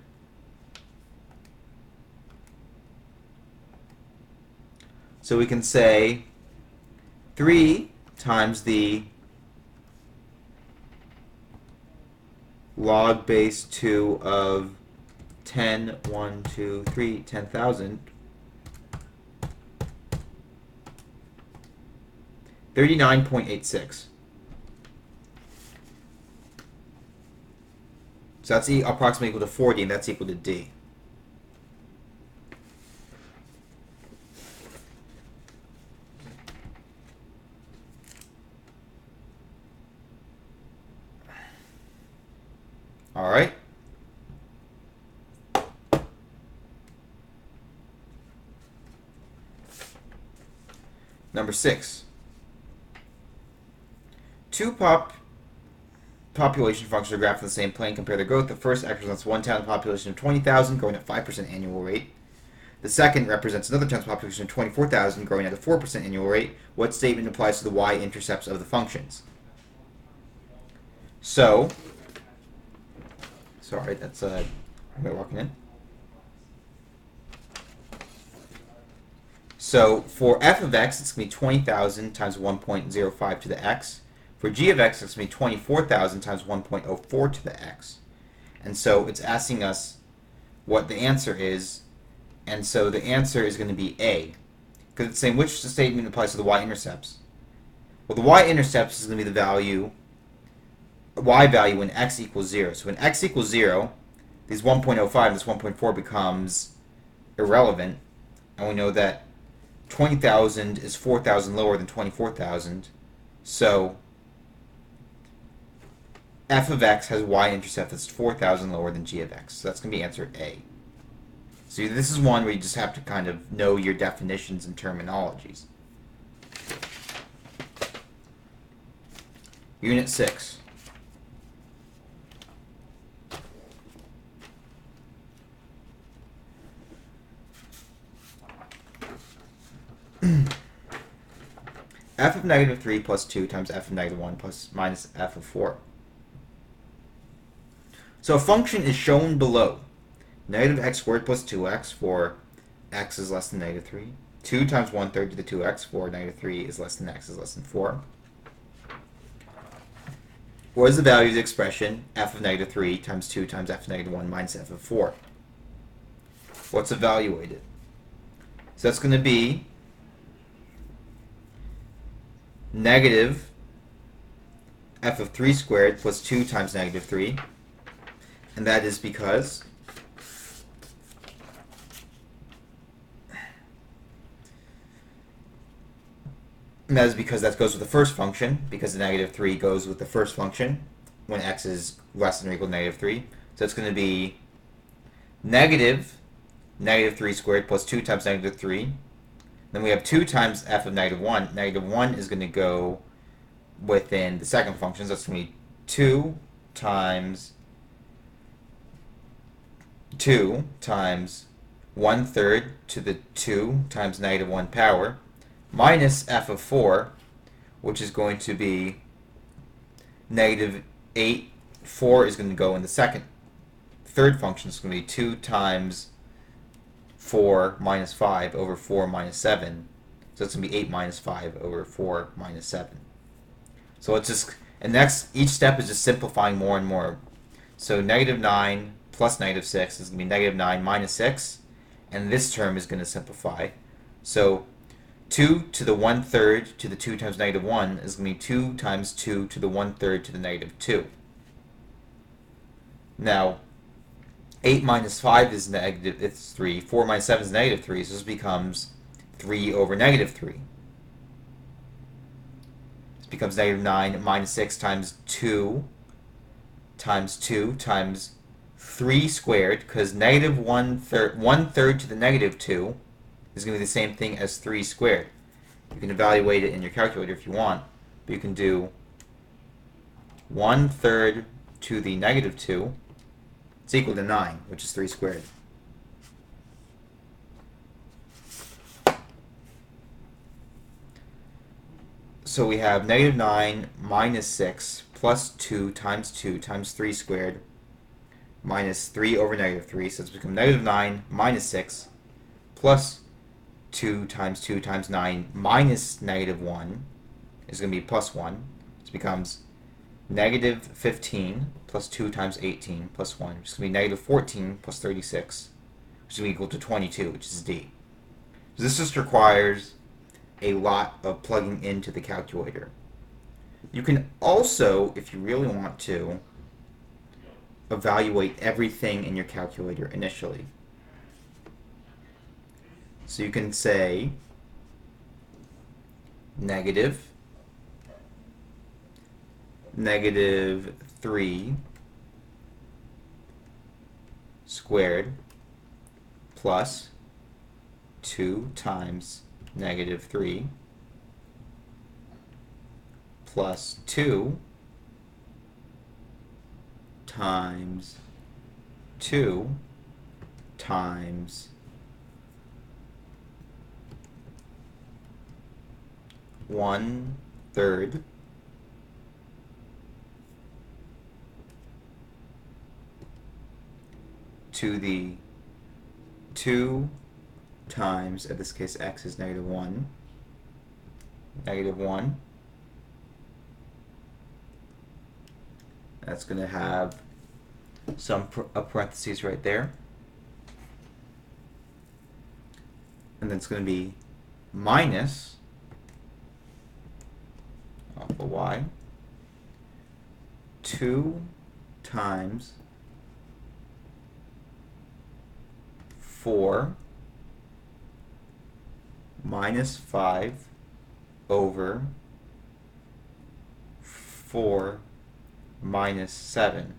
So we can say 3 times the log base 2 of 10, 1, 2, 3, 10,000. 39.86. So that's approximately equal to 40, and that's equal to D. All right. Number 6. Two population functions are graphed on the same plane. Compare their growth. The first represents one town population of 20,000 growing at 5% annual rate. The second represents another town's population of 24,000 growing at a 4% annual rate. What statement applies to the y-intercepts of the functions? So, sorry, that's I'm walking in. So for f of x, it's going to be 20,000 times 1.05 to the x. For g of x, it's going to be 24,000 times 1.04 to the x. And so it's asking us what the answer is. And so the answer is going to be A. Because it's saying which statement applies to the y-intercepts. Well, the y-intercepts is going to be the value, y value when x equals 0. So when x equals 0, these 1.05, this 1.4 becomes irrelevant. And we know that 20,000 is 4,000 lower than 24,000. So f of x has y-intercept that's 4,000 lower than g of x. So that's going to be answer A. So this is one where you just have to kind of know your definitions and terminologies. Unit 6. F of negative 3 plus 2 times f of negative 1 plus minus f of 4. So a function is shown below. Negative x squared plus 2x for x is less than negative 3. 2 times 1/3 to the 2x for negative 3 is less than x is less than 4. What is the value of the expression f of negative 3 times 2 times f of negative 1 minus f of 4? What's evaluated? So that's going to be negative f of 3 squared plus 2 times negative 3. And that is because that goes with the first function, because the negative 3 goes with the first function when x is less than or equal to negative 3. So it's going to be negative 3 squared plus 2 times negative 3. Then we have 2 times f of negative 1. Negative 1 is going to go within the second function, so that's going to be 2 times 2 times 1/3 to the 2 times negative 1 power minus f of 4, which is going to be negative 8. 4 is going to go in the third function. It's going to be 2 times 4 minus 5 over 4 minus 7. So it's going to be 8 minus 5 over 4 minus 7. So it's just, and each step is just simplifying more and more. So negative 9 plus negative 6 is going to be negative 9 minus 6. And this term is going to simplify. So 2 to the 1/3 to the 2 times negative 1 is going to be 2 times 2 to the 1/3 to the negative 2. Now, 8 minus 5 is negative, it's 3. 4 minus 7 is negative 3, so this becomes 3 over negative 3. This becomes negative 9 minus 6 times 2 times 2 times 3 squared, because negative 1/3 to the negative 2 is going to be the same thing as 3 squared. You can evaluate it in your calculator if you want, but you can do 1/3 to the negative 2. It's equal to 9, which is 3 squared. So we have negative 9 minus 6 plus 2 times 3 squared minus 3 over negative 3. So it's become negative 9 minus 6 plus 2 times 9 minus negative 1 is going to be plus 1. So it becomes negative 15 plus 2 times 18 plus 1, which is going to be negative 14 plus 36, which is going to be equal to 22, which is D. So this just requires a lot of plugging into the calculator. You can also, if you really want to, evaluate everything in your calculator initially. So you can say negative 3 squared plus 2 times negative 3 plus 2 times 2 times 1/3 to the 2 times, in this case x is negative 1, that's going to have some parentheses right there, and then it's going to be minus alpha y 2 times 4 minus 5 over 4 minus 7.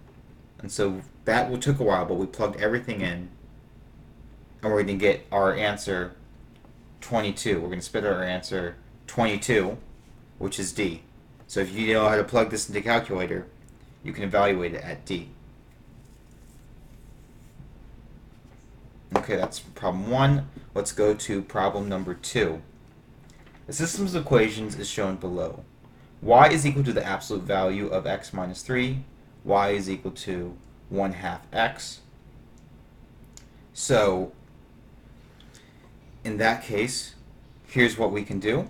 And so that took a while, but we plugged everything in, and we're going to get our answer 22. We're going to spit out our answer 22, which is D. So if you know how to plug this into a calculator, you can evaluate it at D. Okay, that's problem 1. Let's go to problem number 2. The system's equations is shown below. Y is equal to the absolute value of x minus 3. Y is equal to 1/2 x. So, in that case, here's what we can do.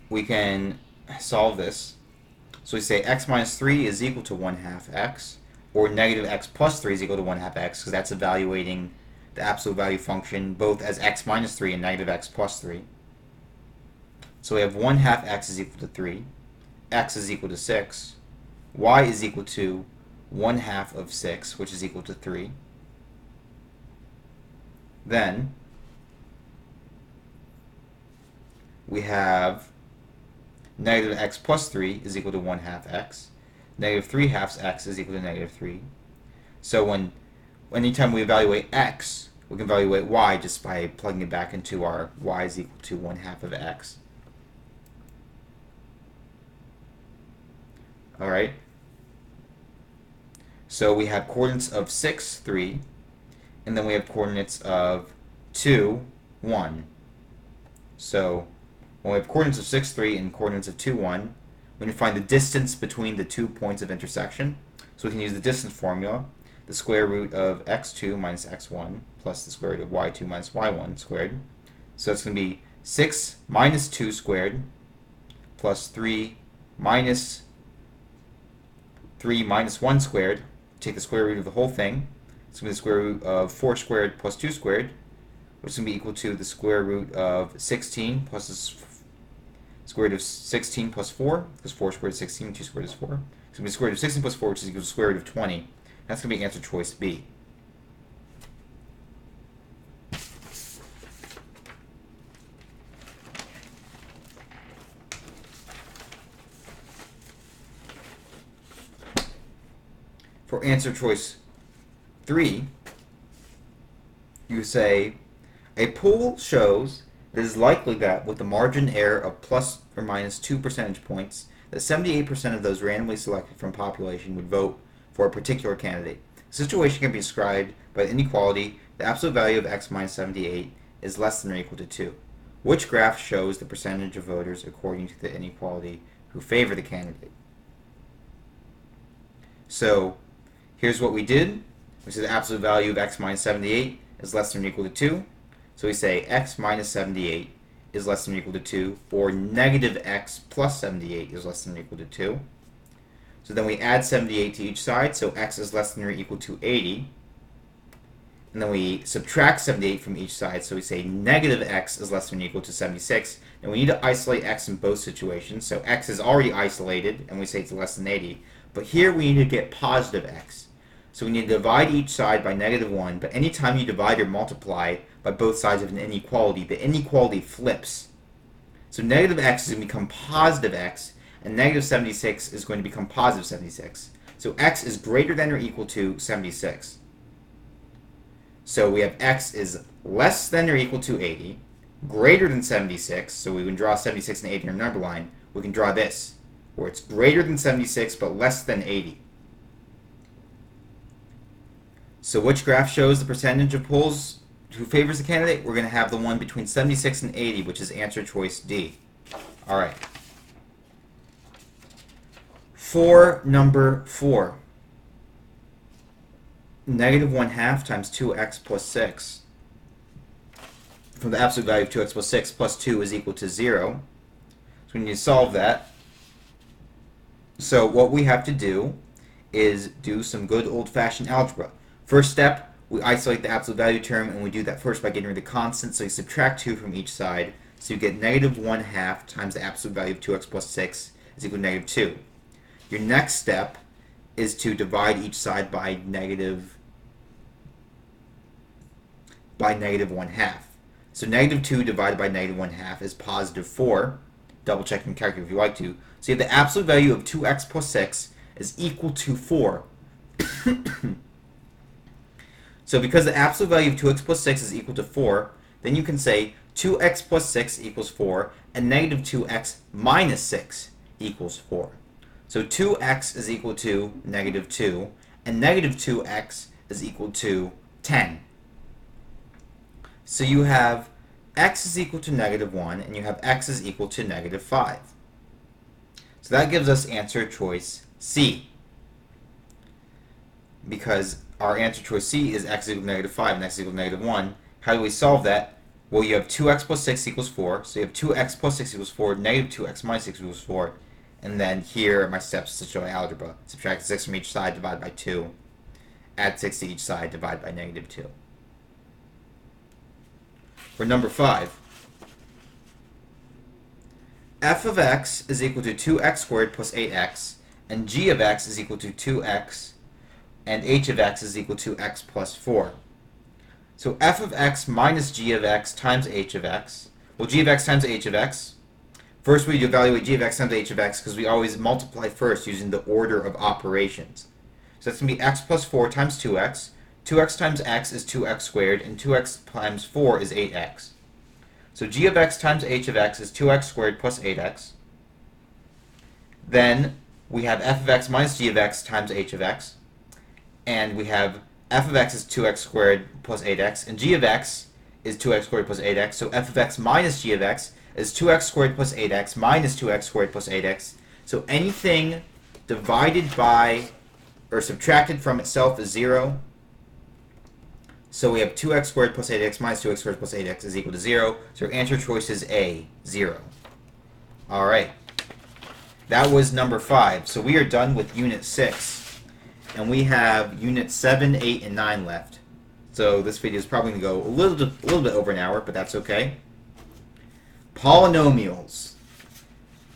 We can solve this. So we say x minus 3 is equal to 1/2 x, or negative x plus 3 is equal to 1/2 x, because that's evaluating the absolute value function both as x minus 3 and negative x plus 3. So we have 1/2 x is equal to 3, x is equal to 6, y is equal to 1/2 of 6, which is equal to 3. Then we have negative x plus 3 is equal to 1/2 x. Negative 3/2 x is equal to negative 3. So anytime we evaluate x, we can evaluate y just by plugging it back into our y is equal to 1/2 of x. Alright? So we have coordinates of 6, 3, and then we have coordinates of 2, 1. So when we have coordinates of 6, 3 and coordinates of 2, 1, we can find the distance between the 2 points of intersection. So we can use the distance formula, the square root of x2 minus x1 plus the square root of y2 minus y1 squared. So it's going to be 6 minus 2 squared plus 3 minus 1 squared. Take the square root of the whole thing. It's going to be the square root of 4 squared plus 2 squared, which is going to be equal to the square root of 16 plus the square root of 16 plus 4, because 4 squared is 16, 2 squared is 4. It's going to be the square root of 16 plus 4, which is equal to the square root of 20. That's going to be answer choice B. For answer choice 3, you say, a pool shows that it is likely that with a margin error of plus or minus 2 percentage points, that 78% of those randomly selected from population would vote for a particular candidate. The situation can be described by the inequality the absolute value of x minus 78 is less than or equal to 2. Which graph shows the percentage of voters according to the inequality who favor the candidate? So here's what we did. We said the absolute value of x minus 78 is less than or equal to 2. So we say x minus 78 is less than or equal to 2, or negative x plus 78 is less than or equal to 2. So then we add 78 to each side, so x is less than or equal to 80. And then we subtract 78 from each side, so we say negative x is less than or equal to 76. And we need to isolate x in both situations, so x is already isolated, and we say it's less than 80. But here we need to get positive x. So we need to divide each side by negative 1, but anytime you divide or multiply by both sides of an inequality, the inequality flips. So negative x is going to become positive x, and negative 76 is going to become positive 76. So x is greater than or equal to 76. So we have x is less than or equal to 80, greater than 76, so we can draw 76 and 80 in our number line. We can draw this, where it's greater than 76 but less than 80. So which graph shows the percentage of polls who favors the candidate? We're going to have the one between 76 and 80, which is answer choice D. All right. For number 4, negative 1/2 times 2x plus 6. From the absolute value of 2x plus 6 plus 2 is equal to 0. So we need to solve that. So what we have to do is do some good old-fashioned algebra. First step, we isolate the absolute value term, and we do that first by getting rid of the constant. So you subtract 2 from each side. So you get negative 1/2 times the absolute value of 2x plus 6 is equal to negative 2. Your next step is to divide each side by negative 1/2. So negative 2 divided by negative 1/2 is positive 4. Double check and calculate if you like to. So you have the absolute value of 2x plus 6 is equal to 4. So because the absolute value of 2x plus 6 is equal to 4, then you can say 2x plus 6 equals 4, and negative 2x minus 6 equals 4. So 2x is equal to negative 2, and negative 2x is equal to 10. So you have x is equal to negative 1, and you have x is equal to negative 5. So that gives us answer choice C. Because our answer choice C is x is equal to negative 5 and x is equal to negative 1. How do we solve that? Well, you have 2x plus 6 equals 4. So you have 2x plus 6 equals 4, negative 2x minus 6 equals 4. And then here are my steps to show algebra. Subtract 6 from each side, divide by 2. Add 6 to each side, divide by negative 2. For number 5, f of x is equal to 2x squared plus 8x, and g of x is equal to 2x, and h of x is equal to x plus 4. So f of x minus g of x times h of x. Well, g of x times h of x. First we evaluate g of x times h of x because we always multiply first using the order of operations. So that's going to be x plus 4 times 2x. 2x times x is 2x squared, and 2x times 4 is 8x. So g of x times h of x is 2x squared plus 8x. Then we have f of x minus g of x times h of x. And we have f of x is 2x squared plus 8x, and g of x is 2x squared plus 8x. So f of x minus g of x is 2x squared plus 8x minus 2x squared plus 8x. So anything divided by or subtracted from itself is 0. So we have 2x squared plus 8x minus 2x squared plus 8x is equal to 0. So our answer choice is A, 0. All right. That was number 5. So we are done with Unit 6. And we have Unit 7, 8, and 9 left. So this video is probably going to go a little bit over an hour, but that's okay. Polynomials.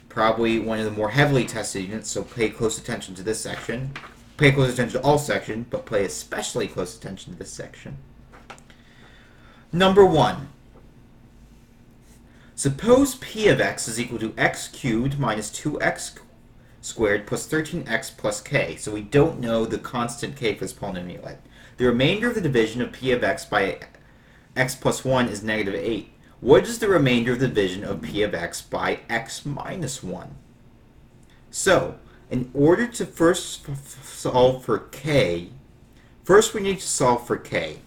Probably one of the more heavily tested units, so pay close attention to this section. Pay close attention to all sections, but pay especially close attention to this section. Number 1. Suppose p of x is equal to x cubed minus 2x squared plus 13x plus k. So we don't know the constant k for this polynomial. The remainder of the division of p of x by x plus 1 is negative 8. What is the remainder of the division of p of x by x minus 1? So, in order to first solve for k, first we need to solve for k.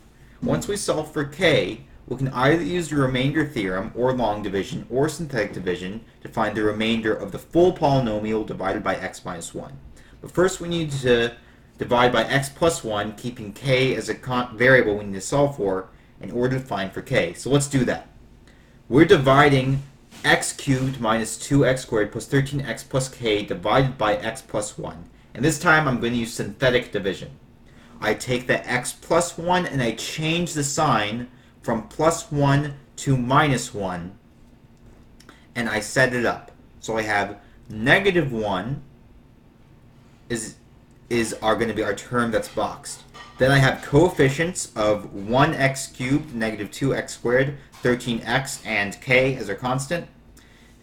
Once we solve for k, we can either use the remainder theorem or long division or synthetic division to find the remainder of the full polynomial divided by x minus 1. But first we need to divide by x plus 1, keeping k as a variable we need to solve for in order to find for k. So let's do that. We're dividing x cubed minus 2x squared plus 13x plus k divided by x plus 1. And this time I'm going to use synthetic division. I take the x plus 1 and I change the sign from plus 1 to minus 1, and I set it up. So I have negative 1 are going to be our term that's boxed. Then I have coefficients of 1x cubed, negative 2x squared, 13x, and k as our constant.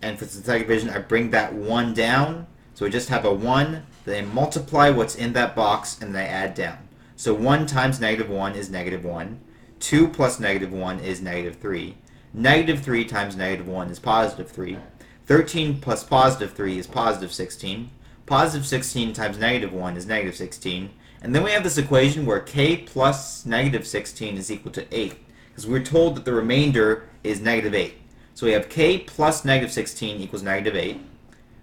And for synthetic division, I bring that 1 down. So we just have a 1, then I multiply what's in that box, and then I add down. So 1 times negative 1 is negative 1. 2 plus negative 1 is negative 3. Negative 3 times negative 1 is positive 3. 13 plus positive 3 is positive 16. Positive 16 times negative 1 is negative 16. And then we have this equation where k plus negative 16 is equal to 8. Because we're told that the remainder is negative 8. So we have k plus negative 16 equals negative 8.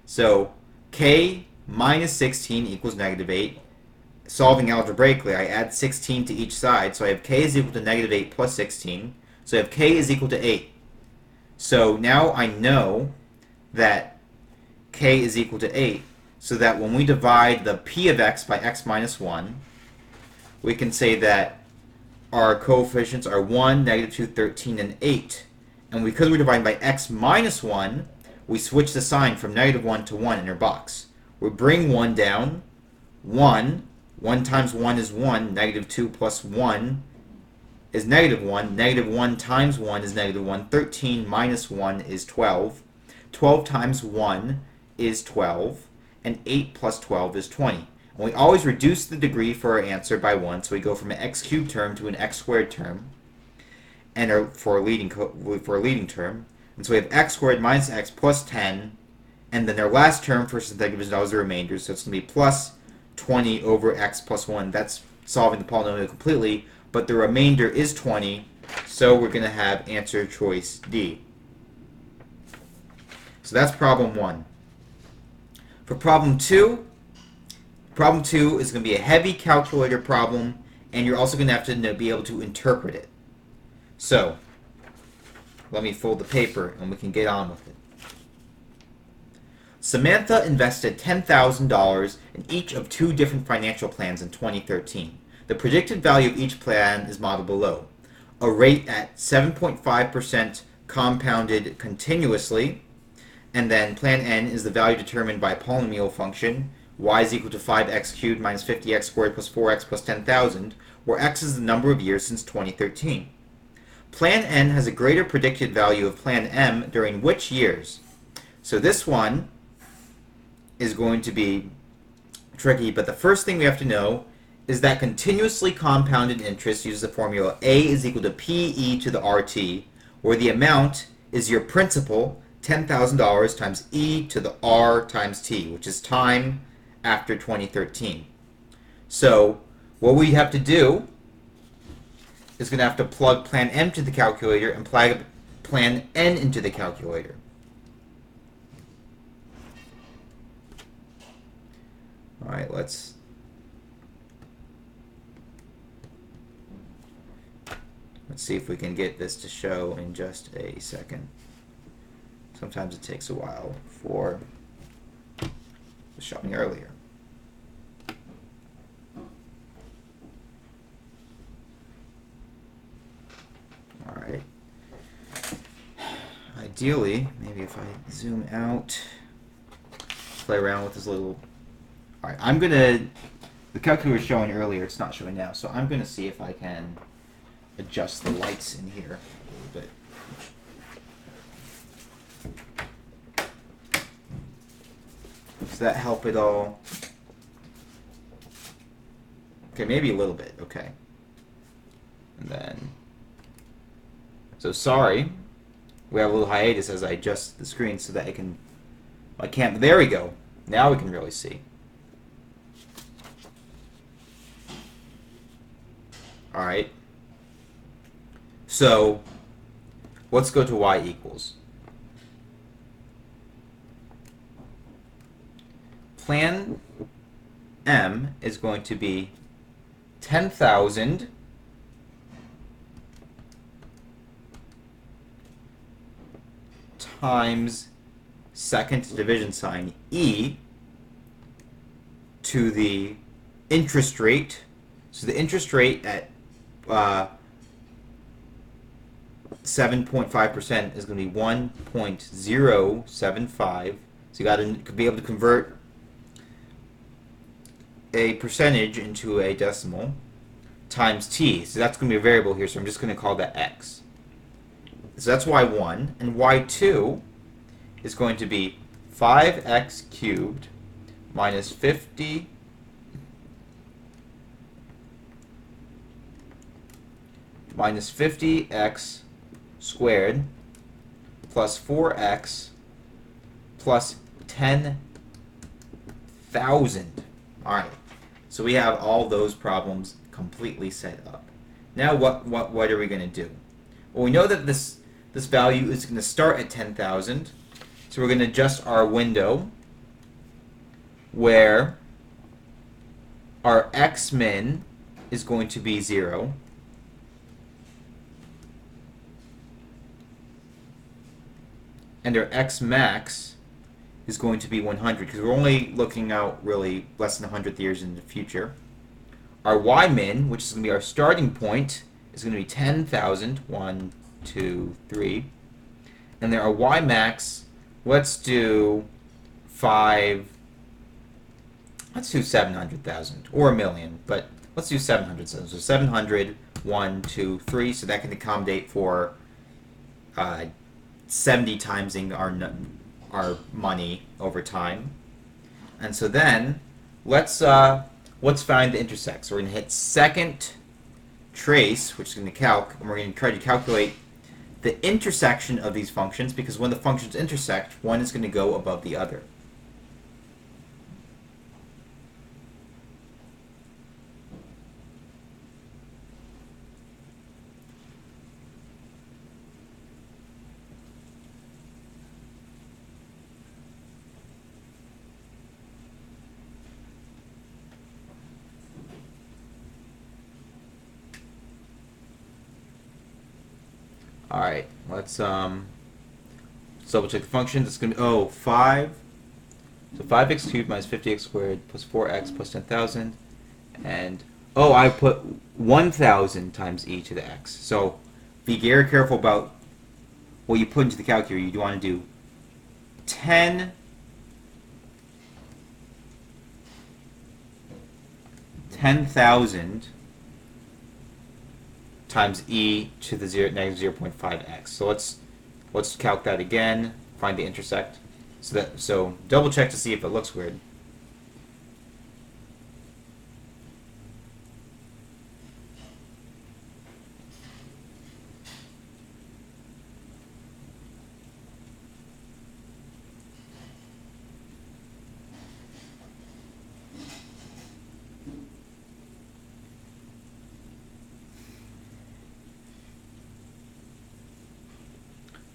So k minus 16 equals negative 8. Solving algebraically, I add 16 to each side, so I have k is equal to negative 8 plus 16. So I have k is equal to 8. So now I know that k is equal to 8, so that when we divide the p of x by x minus 1, we can say that our coefficients are 1, negative 2, 13, and 8. And because we're dividing by x minus 1, we switch the sign from negative 1 to 1 in our box. We bring 1 down, 1. 1 times 1 is 1. Negative 2 plus 1 is negative 1. Negative 1 times 1 is negative 1. 13 minus 1 is 12. 12 times 1 is 12. And 8 plus 12 is 20. And we always reduce the degree for our answer by 1. So we go from an x cubed term to an x squared term. And for a leading term. And so we have x squared minus x plus 10. And then our last term for synthetic division is the remainder. So it's going to be plus 20 over x plus 1. That's solving the polynomial completely, but the remainder is 20, so we're going to have answer choice D. So that's problem 1. For problem 2 is going to be a heavy calculator problem, and you're also going to have to be able to interpret it. So let me fold the paper and we can get on with it. Samantha invested $10,000 in each of 2 different financial plans in 2013. The predicted value of each plan is modeled below. A rate at 7.5% compounded continuously, and then plan N is the value determined by a polynomial function, y is equal to 5x cubed minus 50x squared plus 4x plus 10,000, where x is the number of years since 2013. Plan N has a greater predicted value of plan M during which years? So this one is going to be tricky, but the first thing we have to know is that continuously compounded interest uses the formula A is equal to PE to the RT, where the amount is your principal, $10,000, times E to the R times T, which is time after 2013. So what we have to do is going to have to plug plan M to the calculator and plug plan N into the calculator. All right, let's see if we can get this to show in just a second. Sometimes it takes a while for showing earlier. All right. Ideally, maybe if I zoom out, play around with this little. All right, I'm gonna. The calculator was showing earlier. It's not showing now, so I'm gonna see if I can adjust the lights in here a little bit. Does that help at all? Okay, maybe a little bit. Okay. And then. So sorry, we have a little hiatus as I adjust the screen so that I can't. There we go. Now we can really see. All right. So let's go to y equals. Plan M is going to be 10,000 times second division sign e to the interest rate. So the interest rate at 7.5% is going to be 1.075. So you got to be able to convert a percentage into a decimal times t. So that's going to be a variable here, so I'm just going to call that x. So that's y1, and y2 is going to be 5x cubed minus 50 minus 50x squared plus 4x plus 10,000. All right, so we have all those problems completely set up. Now what are we going to do? Well, we know that this value is going to start at 10,000, so we're going to adjust our window where our x min is going to be 0. And our x max is going to be 100, because we're only looking out really less than 100 years in the future. Our y min, which is going to be our starting point, is going to be 10,000. 1, 2, 3. And then our y max, let's do 700,000 or a million, but let's do 700,000. So 700, 1, 2, 3. So that can accommodate for 70 timesing our money over time. And so then let's find the intersect. So we're going to hit second trace, which is going to calc, and we're going to try to calculate the intersection of these functions, because when the functions intersect, one is going to go above the other. Alright, let's double check the functions. It's going to be, 5. So 5x cubed minus 50x squared plus 4x plus 10,000. And, I put 1,000 times e to the x. So be very careful about what you put into the calculator. You want to do 10,000 times e to the negative 0.5x. So let's calc that again. Find the intersect. So double check to see if it looks weird.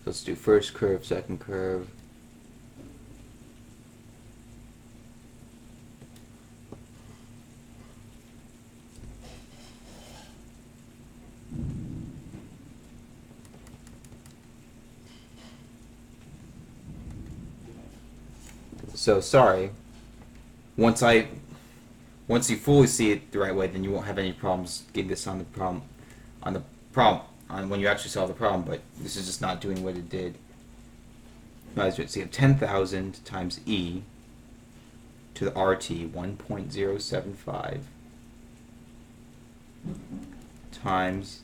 Let's do first curve, second curve. So sorry. Once you fully see it the right way, then you won't have any problems getting this on the problem when you actually solve the problem, but this is just not doing what it did. So you have 10,000 times e to the RT, 1.075 times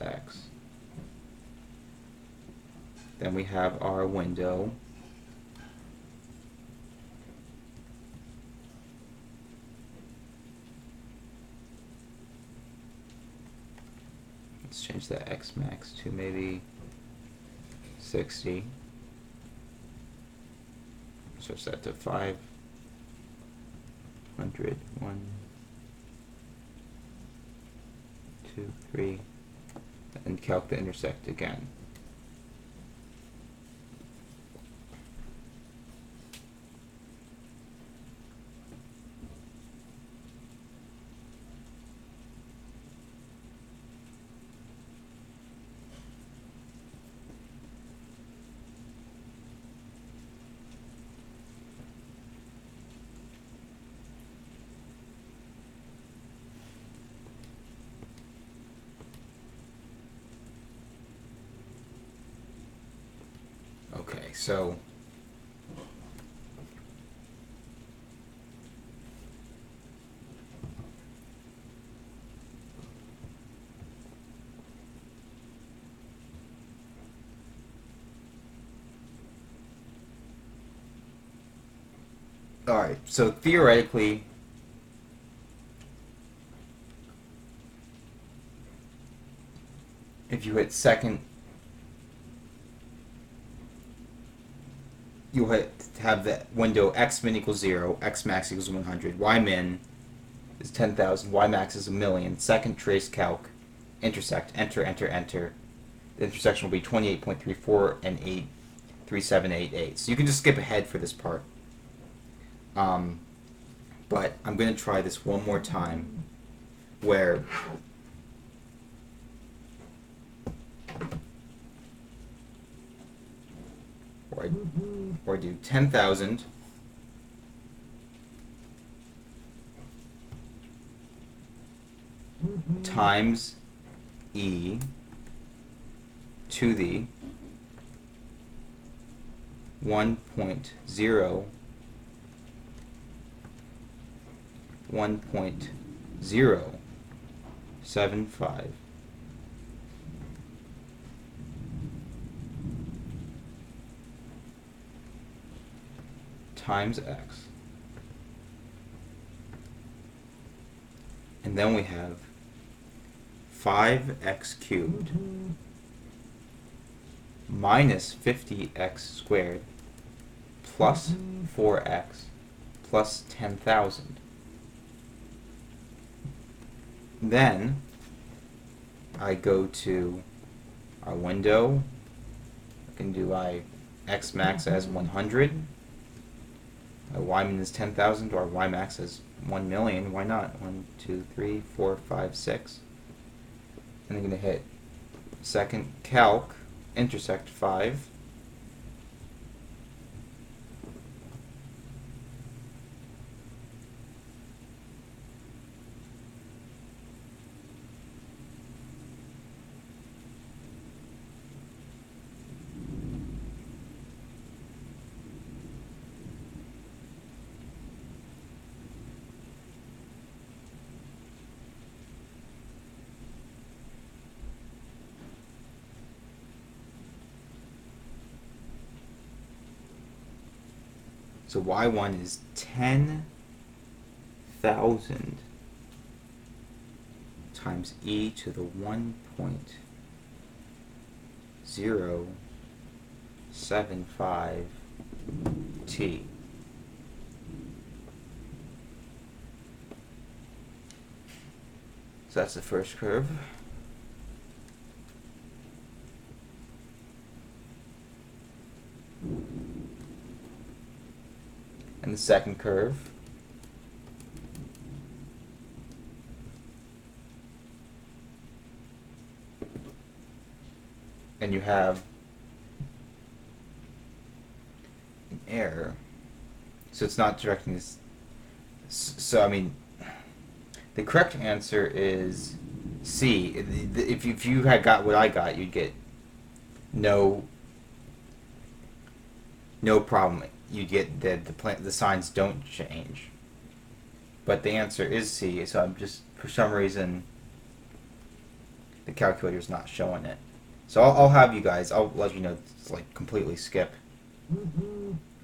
x. Then we have our window. Let's change that x max to maybe 60. Switch that to 500. 2, 3, and calc the intersect again. Okay, so alright, so theoretically, if you hit second, you'll have the window x min equals 0, x max equals 100, y min is 10,000, y max is 1,000,000, second trace calc, intersect, enter, enter, enter. The intersection will be 28.34 and 83788. So you can just skip ahead for this part. But I'm going to try this one more time where I do 10,000 times e to the 1.0 1.075 times x. And then we have 5x cubed minus 50x squared plus 4x plus 10,000. Then I go to our window. I can do x max as 100. Y min is 10,000, or y max as 1,000,000. Why not? 1, 2, 3, 4, 5, 6. And I'm going to hit second calc, intersect 5. So y1 is 10,000 times e to the 1.075 t. So that's the first curve. And the second curve. And you have an error. So it's not directing this. So, I mean, the correct answer is C. If you had got what I got, you'd get no problem. You get the signs don't change. But the answer is C, so I'm just, for some reason, the calculator's not showing it. So I'll have you guys, I'll let you know, it's like completely skip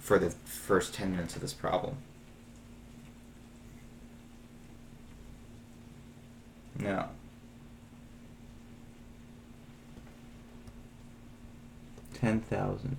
for the first 10 minutes of this problem. No. $10,000.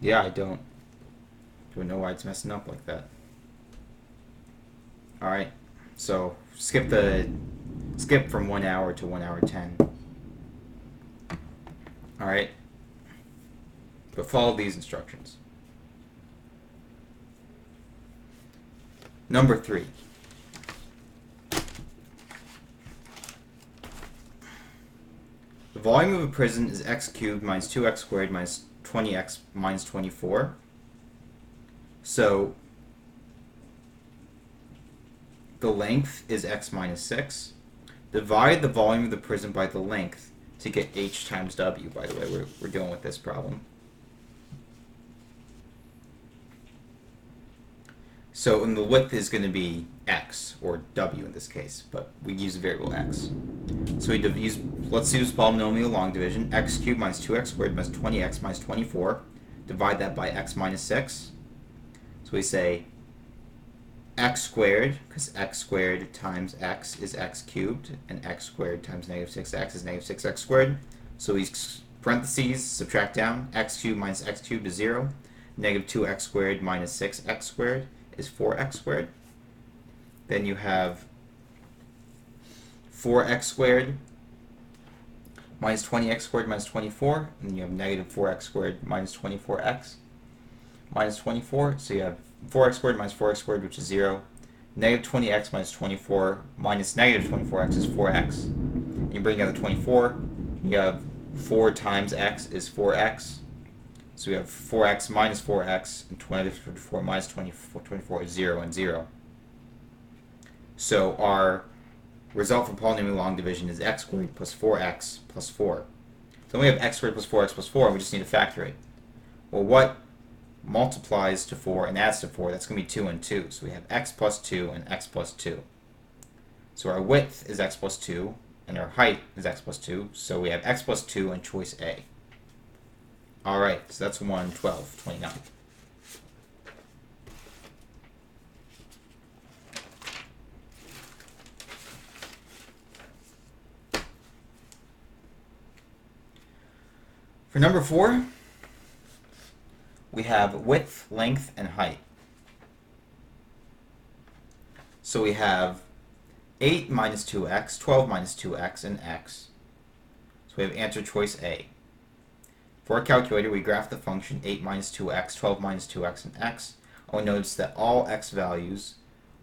Yeah, I don't know why it's messing up like that. Alright, so skip from 1 hour to 1 hour 10. Alright, but follow these instructions. Number 3. The volume of a prison is x cubed minus 2x squared minus 20x minus 24. So the length is x minus 6. Divide the volume of the prism by the length to get h times w. By the way, we're dealing with this problem. So, and the width is going to be x, or w in this case, but we use the variable x. So let's use polynomial long division. X cubed minus 2x squared minus 20x minus 24. Divide that by x minus 6. So we say x squared, because x squared times x is x cubed, and x squared times negative 6x is negative 6x squared. So we parentheses, subtract down, x cubed minus x cubed is 0. Negative 2x squared minus 6x squared is 4x squared. Then you have 4x squared minus 20x squared minus 24, and then you have negative 4x squared minus 24x minus 24. So you have 4x squared minus 4x squared, which is 0. Negative 20x minus 24 minus negative 24x is 4x. And you bring down the 24, you have 4 times x is 4x. So we have 4x minus 4x, and 24 minus 24 is 0 and 0. So our result for polynomial long division is x squared plus 4x plus 4. So then we have x squared plus 4x plus 4, and we just need to factor it. Well, what multiplies to 4 and adds to 4? That's going to be 2 and 2. So we have x plus 2 and x plus 2. So our width is x plus 2, and our height is x plus 2. So we have x plus 2 and choice A. Alright, so that's 1, 12, 29. For number 4, we have width, length, and height. So we have 8 minus 2x, 12 minus 2x, and x. So we have answer choice A. For our calculator, we graph the function 8 minus 2x, 12 minus 2x, and x. Oh, notice that all x values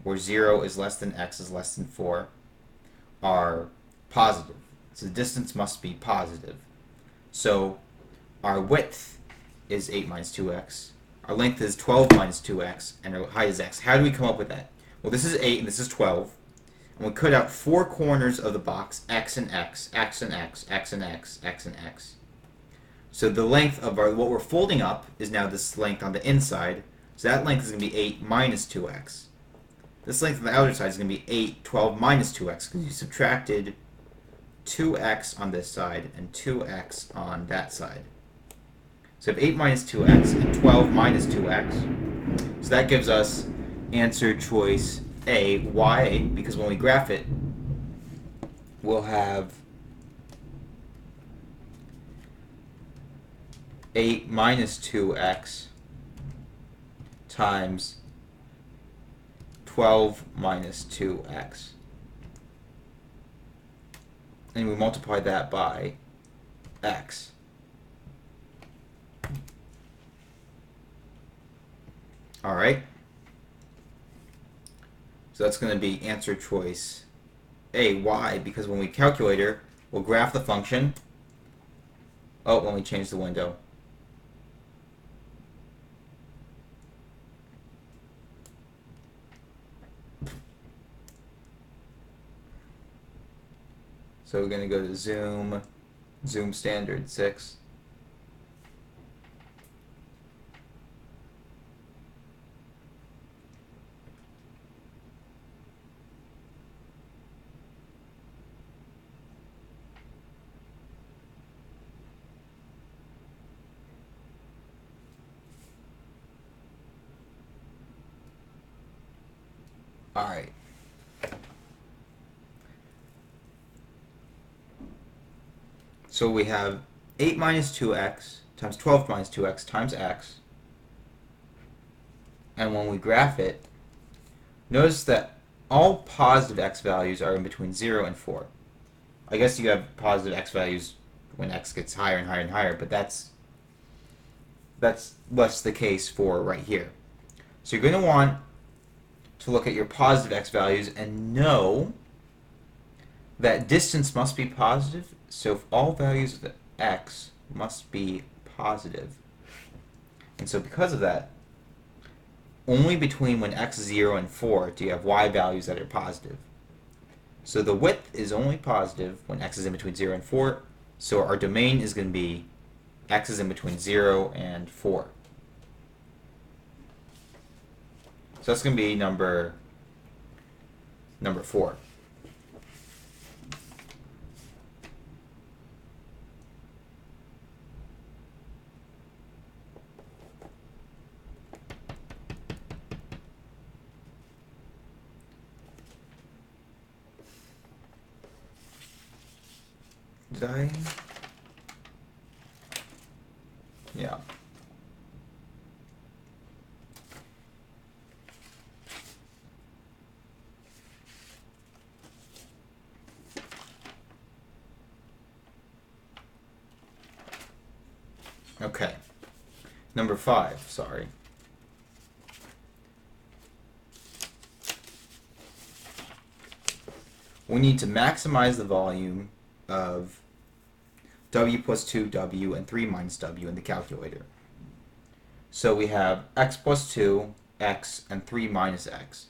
where 0 is less than x is less than 4 are positive. So the distance must be positive. So our width is 8 minus 2x. Our length is 12 minus 2x, and our height is x. How do we come up with that? Well, this is 8 and this is 12. And we cut out 4 corners of the box, x and x, x and x, x and x, x and x. So the length of what we're folding up is now this length on the inside. So that length is going to be 8 minus 2x. This length on the outer side is going to be 8, 12 minus 2x, because you subtracted 2x on this side and 2x on that side. So we have 8 minus 2x and 12 minus 2x. So that gives us answer choice A. Why? Because when we graph it, we'll have 8 minus 2x times 12 minus 2x. And we multiply that by x. Alright. So that's going to be answer choice A. Why? Because when we calculator, we'll graph the function. Oh, let me change the window. So we're going to go to Zoom Standard 6. All right. So we have 8 minus 2x times 12 minus 2x times x. And when we graph it, notice that all positive x values are in between 0 and 4. I guess you have positive x values when x gets higher and higher and higher, but that's what's the case for right here. So you're going to want to look at your positive x values and know that distance must be positive, so if all values of the x must be positive. And so because of that, only between when x is 0 and 4 do you have y values that are positive. So the width is only positive when x is in between 0 and 4, so our domain is going to be x is in between 0 and 4. So that's going to be number 4. Did I? Yeah. Okay. Number 5, sorry. We need to maximize the volume of w plus 2w and 3 minus w in the calculator. So we have x plus 2, x, and 3 minus x.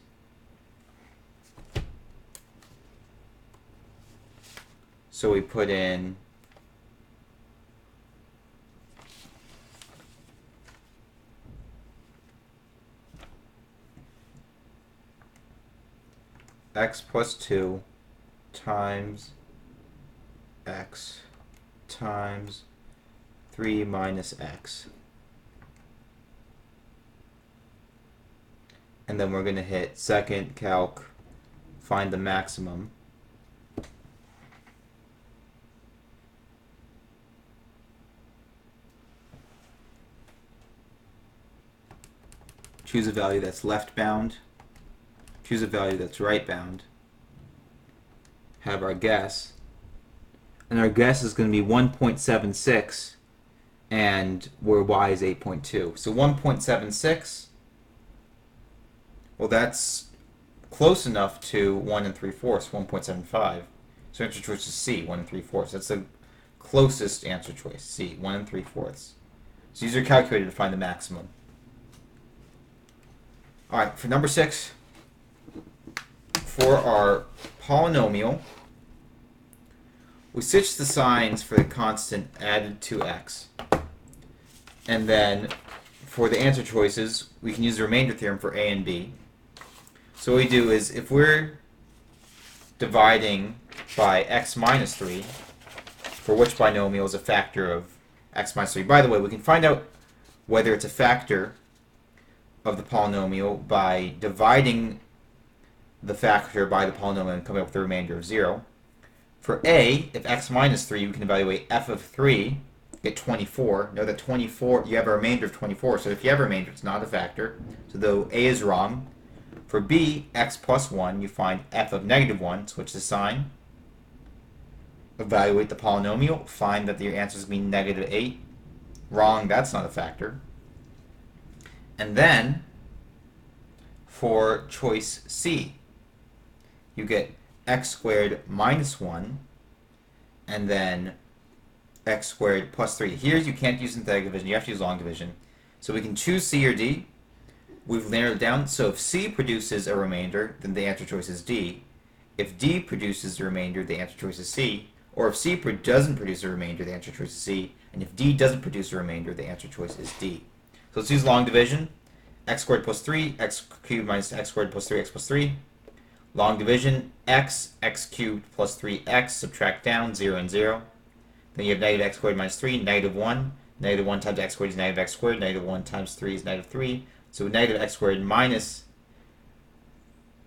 So we put in x plus 2 times x times 3 minus x. And then we're going to hit second calc, find the maximum. Choose a value that's left bound. Choose a value that's right bound. Have our guess. And our guess is going to be 1.76, and where y is 8.2. So 1.76, well, that's close enough to 1 3/4, 1.75. So answer choice is C, 1 3/4. That's the closest answer choice, C, 1 3/4. So use your calculator to find the maximum. All right, for number 6, for our polynomial, we switch the signs for the constant added to x. And then for the answer choices, we can use the remainder theorem for a and b. So what we do is, if we're dividing by x minus 3, for which binomial is a factor of x minus 3. By the way, we can find out whether it's a factor of the polynomial by dividing the factor by the polynomial and coming up with the remainder of 0. For a, if x minus 3, we can evaluate f of 3, get 24. Know that 24, you have a remainder of 24, so if you have a remainder, it's not a factor. So though a is wrong. For b, x plus 1, you find f of negative 1, switch the sign. Evaluate the polynomial, find that your answer is going to be negative 8. Wrong, that's not a factor. And then, for choice C, you get x squared minus 1, and then x squared plus 3. Here you can't use synthetic division, you have to use long division. So we can choose C or D. We've narrowed it down, so if C produces a remainder, then the answer choice is D. If D produces a remainder, the answer choice is C. Or if C doesn't produce a remainder, the answer choice is C. And if D doesn't produce a remainder, the answer choice is D. So let's use long division. X squared plus 3, x cubed minus x squared plus 3, x plus 3. Long division, x cubed plus 3x, subtract down, 0 and 0. Then you have negative x squared minus 3, negative 1. Negative 1 times x squared is negative x squared. Negative 1 times 3 is negative 3. So negative x squared minus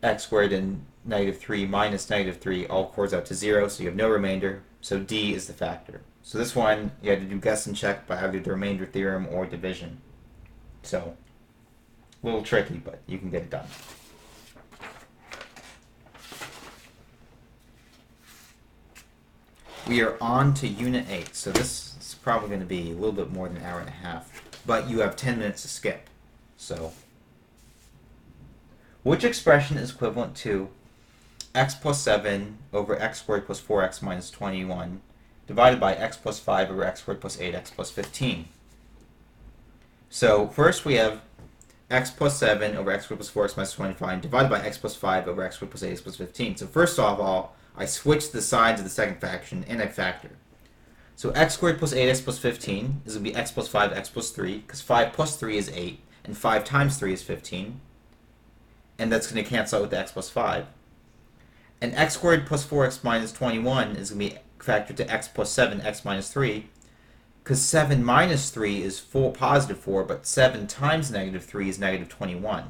x squared and negative 3 minus negative 3 all cores out to 0, so you have no remainder. So D is the factor. So this one, you had to do guess and check by either the remainder theorem or division. So A little tricky, but you can get it done. We are on to Unit 8, so this is probably going to be a little bit more than an hour and a half, but you have 10 minutes to skip. So, which expression is equivalent to x plus 7 over x squared plus 4x minus 21 divided by x plus 5 over x squared plus 8x plus 15? So, first we have x plus 7 over x squared plus 4x minus 25 divided by x plus 5 over x squared plus 8x plus 15. So first of all, I switch the signs of the second fraction and I factor. So x squared plus 8x plus 15 is going to be x plus 5, x plus 3, because 5 plus 3 is 8, and 5 times 3 is 15. And that's going to cancel out with the x plus 5. And x squared plus 4x minus 21 is going to be factored to x plus 7, x minus 3, because 7 minus 3 is positive 4, but 7 times negative 3 is negative 21.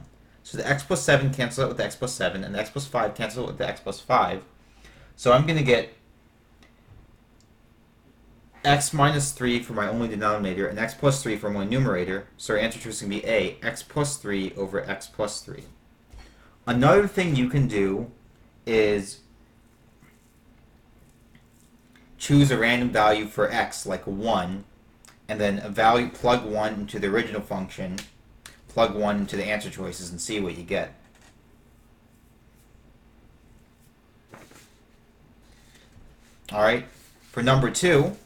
So the x plus 7 cancels out with the x plus 7, and the x plus 5 cancels out with the x plus 5. So I'm going to get x minus 3 for my only denominator and x plus 3 for my numerator. So our answer choice is going to be A, x plus 3 over x plus 3. Another thing you can do is choose a random value for x, like 1, and then a value, plug 1 into the original function, plug 1 into the answer choices, and see what you get. Alright, for number 2,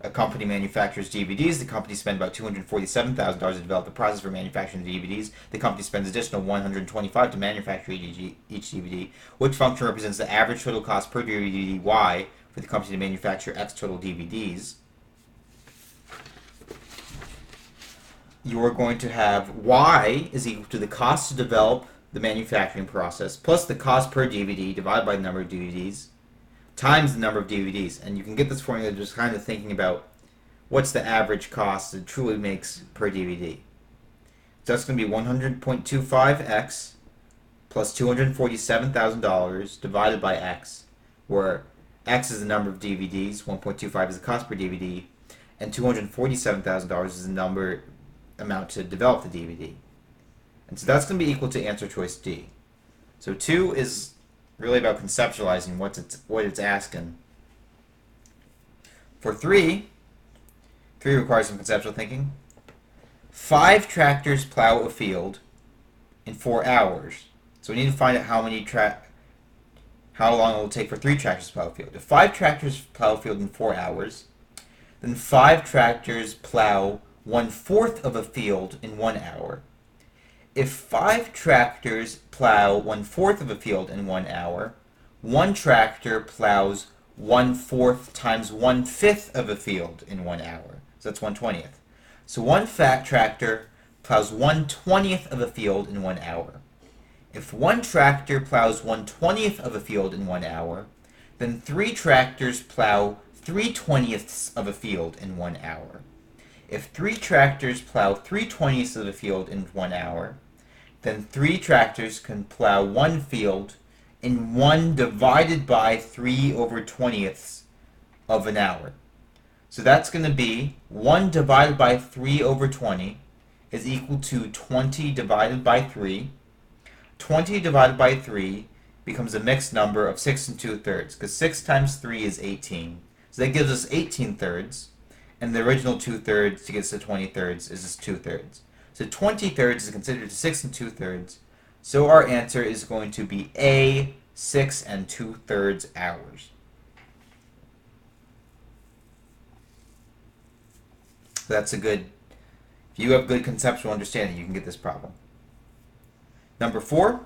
a company manufactures DVDs. The company spends about $247,000 to develop the process for manufacturing the DVDs. The company spends additional $125 to manufacture each DVD. Which function represents the average total cost per DVD Y for the company to manufacture X total DVDs? You're going to have Y is equal to the cost to develop the manufacturing process plus the cost per DVD divided by the number of DVDs times the number of DVDs. And you can get this formula just kind of thinking about what's the average cost it truly makes per DVD. So that's going to be 100.25x plus $247,000 divided by x, where x is the number of DVDs, 1.25 is the cost per DVD, and $247,000 is the amount to develop the DVD. And so that's going to be equal to answer choice D. So 2 is really about conceptualizing what it's asking. For 3 requires some conceptual thinking. 5 tractors plow a field in 4 hours. So we need to find out how long it will take for 3 tractors to plow a field. If 5 tractors plow a field in 4 hours, then 5 tractors plow 1/4 of a field in 1 hour. If 5 tractors plow 1/4 of a field in 1 hour, 1 tractor plows 1/4 times 1/5 of a field in 1 hour. So that's 1/20. So 1 fat tractor plows 1/20 of a field in 1 hour. If 1 tractor plows 1/20 of a field in 1 hour, then 3 tractors plow 3/20 of a field in 1 hour. If 3 tractors plow 3/20 of a field in 1 hour, then 3 tractors can plow 1 field in 1 divided by 3/20 of an hour. So that's going to be 1 divided by 3/20 is equal to 20 divided by 3. 20 divided by 3 becomes a mixed number of 6 2/3, because 6 times 3 is 18. So that gives us 18/3. And the original 2/3 to get us to 20/3 is just 2/3. So 20/3 is considered 6 2/3. So our answer is going to be A, 6 2/3 hours. That's a good, if you have good conceptual understanding, you can get this problem. Number 4,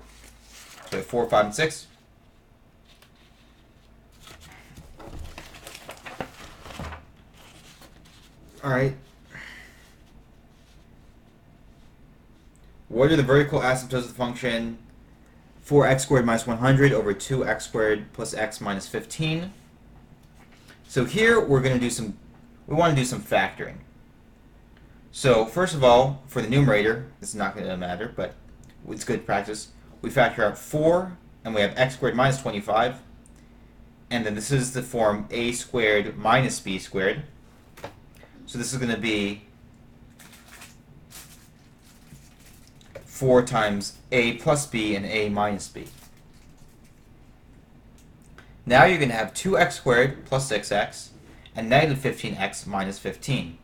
so 4, 5, and 6. Alright. What are the vertical asymptotes of the function 4x squared minus 100 over 2x squared plus x minus 15? So here we want to do some factoring. So first of all, for the numerator, this is not going to matter, but it's good practice. We factor out 4, and we have x squared minus 25, and then this is the form a squared minus b squared. So this is going to be 4 times a plus b and a minus b. Now you're going to have 2x squared plus 6x and negative 15x minus 15.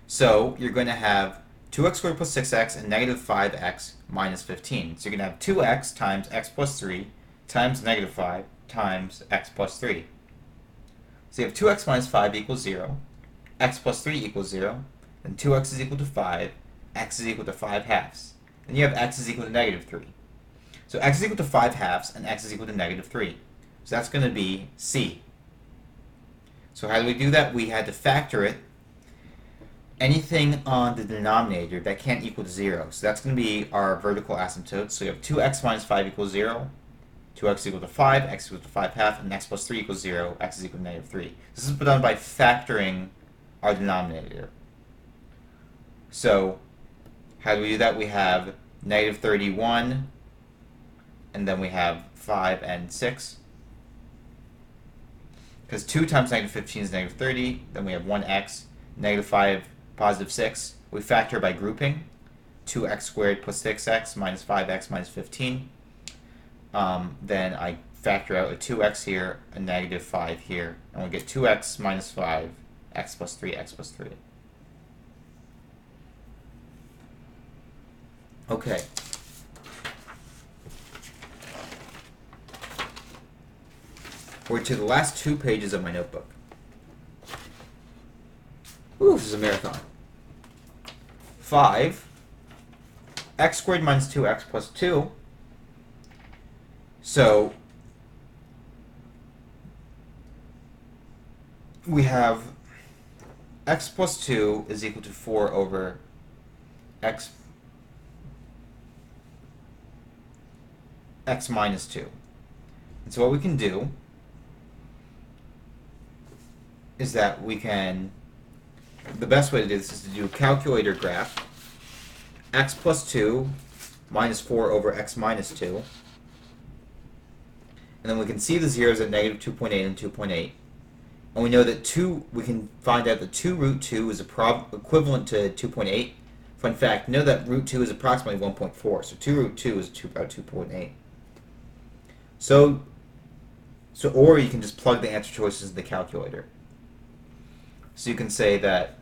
So you're going to have 2x squared plus 6x and negative 5x minus 15. So you're going to have 2x times x plus 3 times negative 5 times x plus 3. So you have 2x minus 5 equals 0, x plus 3 equals 0, and 2x is equal to 5, x is equal to 5 halves. Then you have x is equal to negative 3. So x is equal to 5 halves and x is equal to negative 3. So that's going to be C. So how do we do that? We had to factor it. Anything on the denominator that can't equal to 0. So that's going to be our vertical asymptote. So you have 2x minus 5 equals 0, 2x equal to 5, x equal to 5 half, and x plus 3 equals 0, x is equal to negative 3. This is done by factoring our denominator. So how do we do that? We have negative 31, and then we have 5 and 6. Because 2 times negative 15 is negative 30, then we have 1x, negative 5, positive 6. We factor by grouping. 2x squared plus 6x minus 5x minus 15. Then I factor out a 2x here, a negative 5 here, and we get 2x minus 5, x plus 3, x plus 3. Okay. We're to the last 2 pages of my notebook. Ooh, this is a marathon. 5, x squared minus 2x plus 2. So we have x plus 2 is equal to 4 over x minus 2. And so what we can do is that we can, the best way to do this is to do a calculator graph, x plus 2 minus 4 over x minus 2. And then we can see the zeros at negative 2.8 and 2.8. And we know that we can find out that 2 root 2 is equivalent to 2.8. Fun fact, know that root 2 is approximately 1.4. So 2 root 2 is about 2.8. So, or you can just plug the answer choices in the calculator. So you can say that,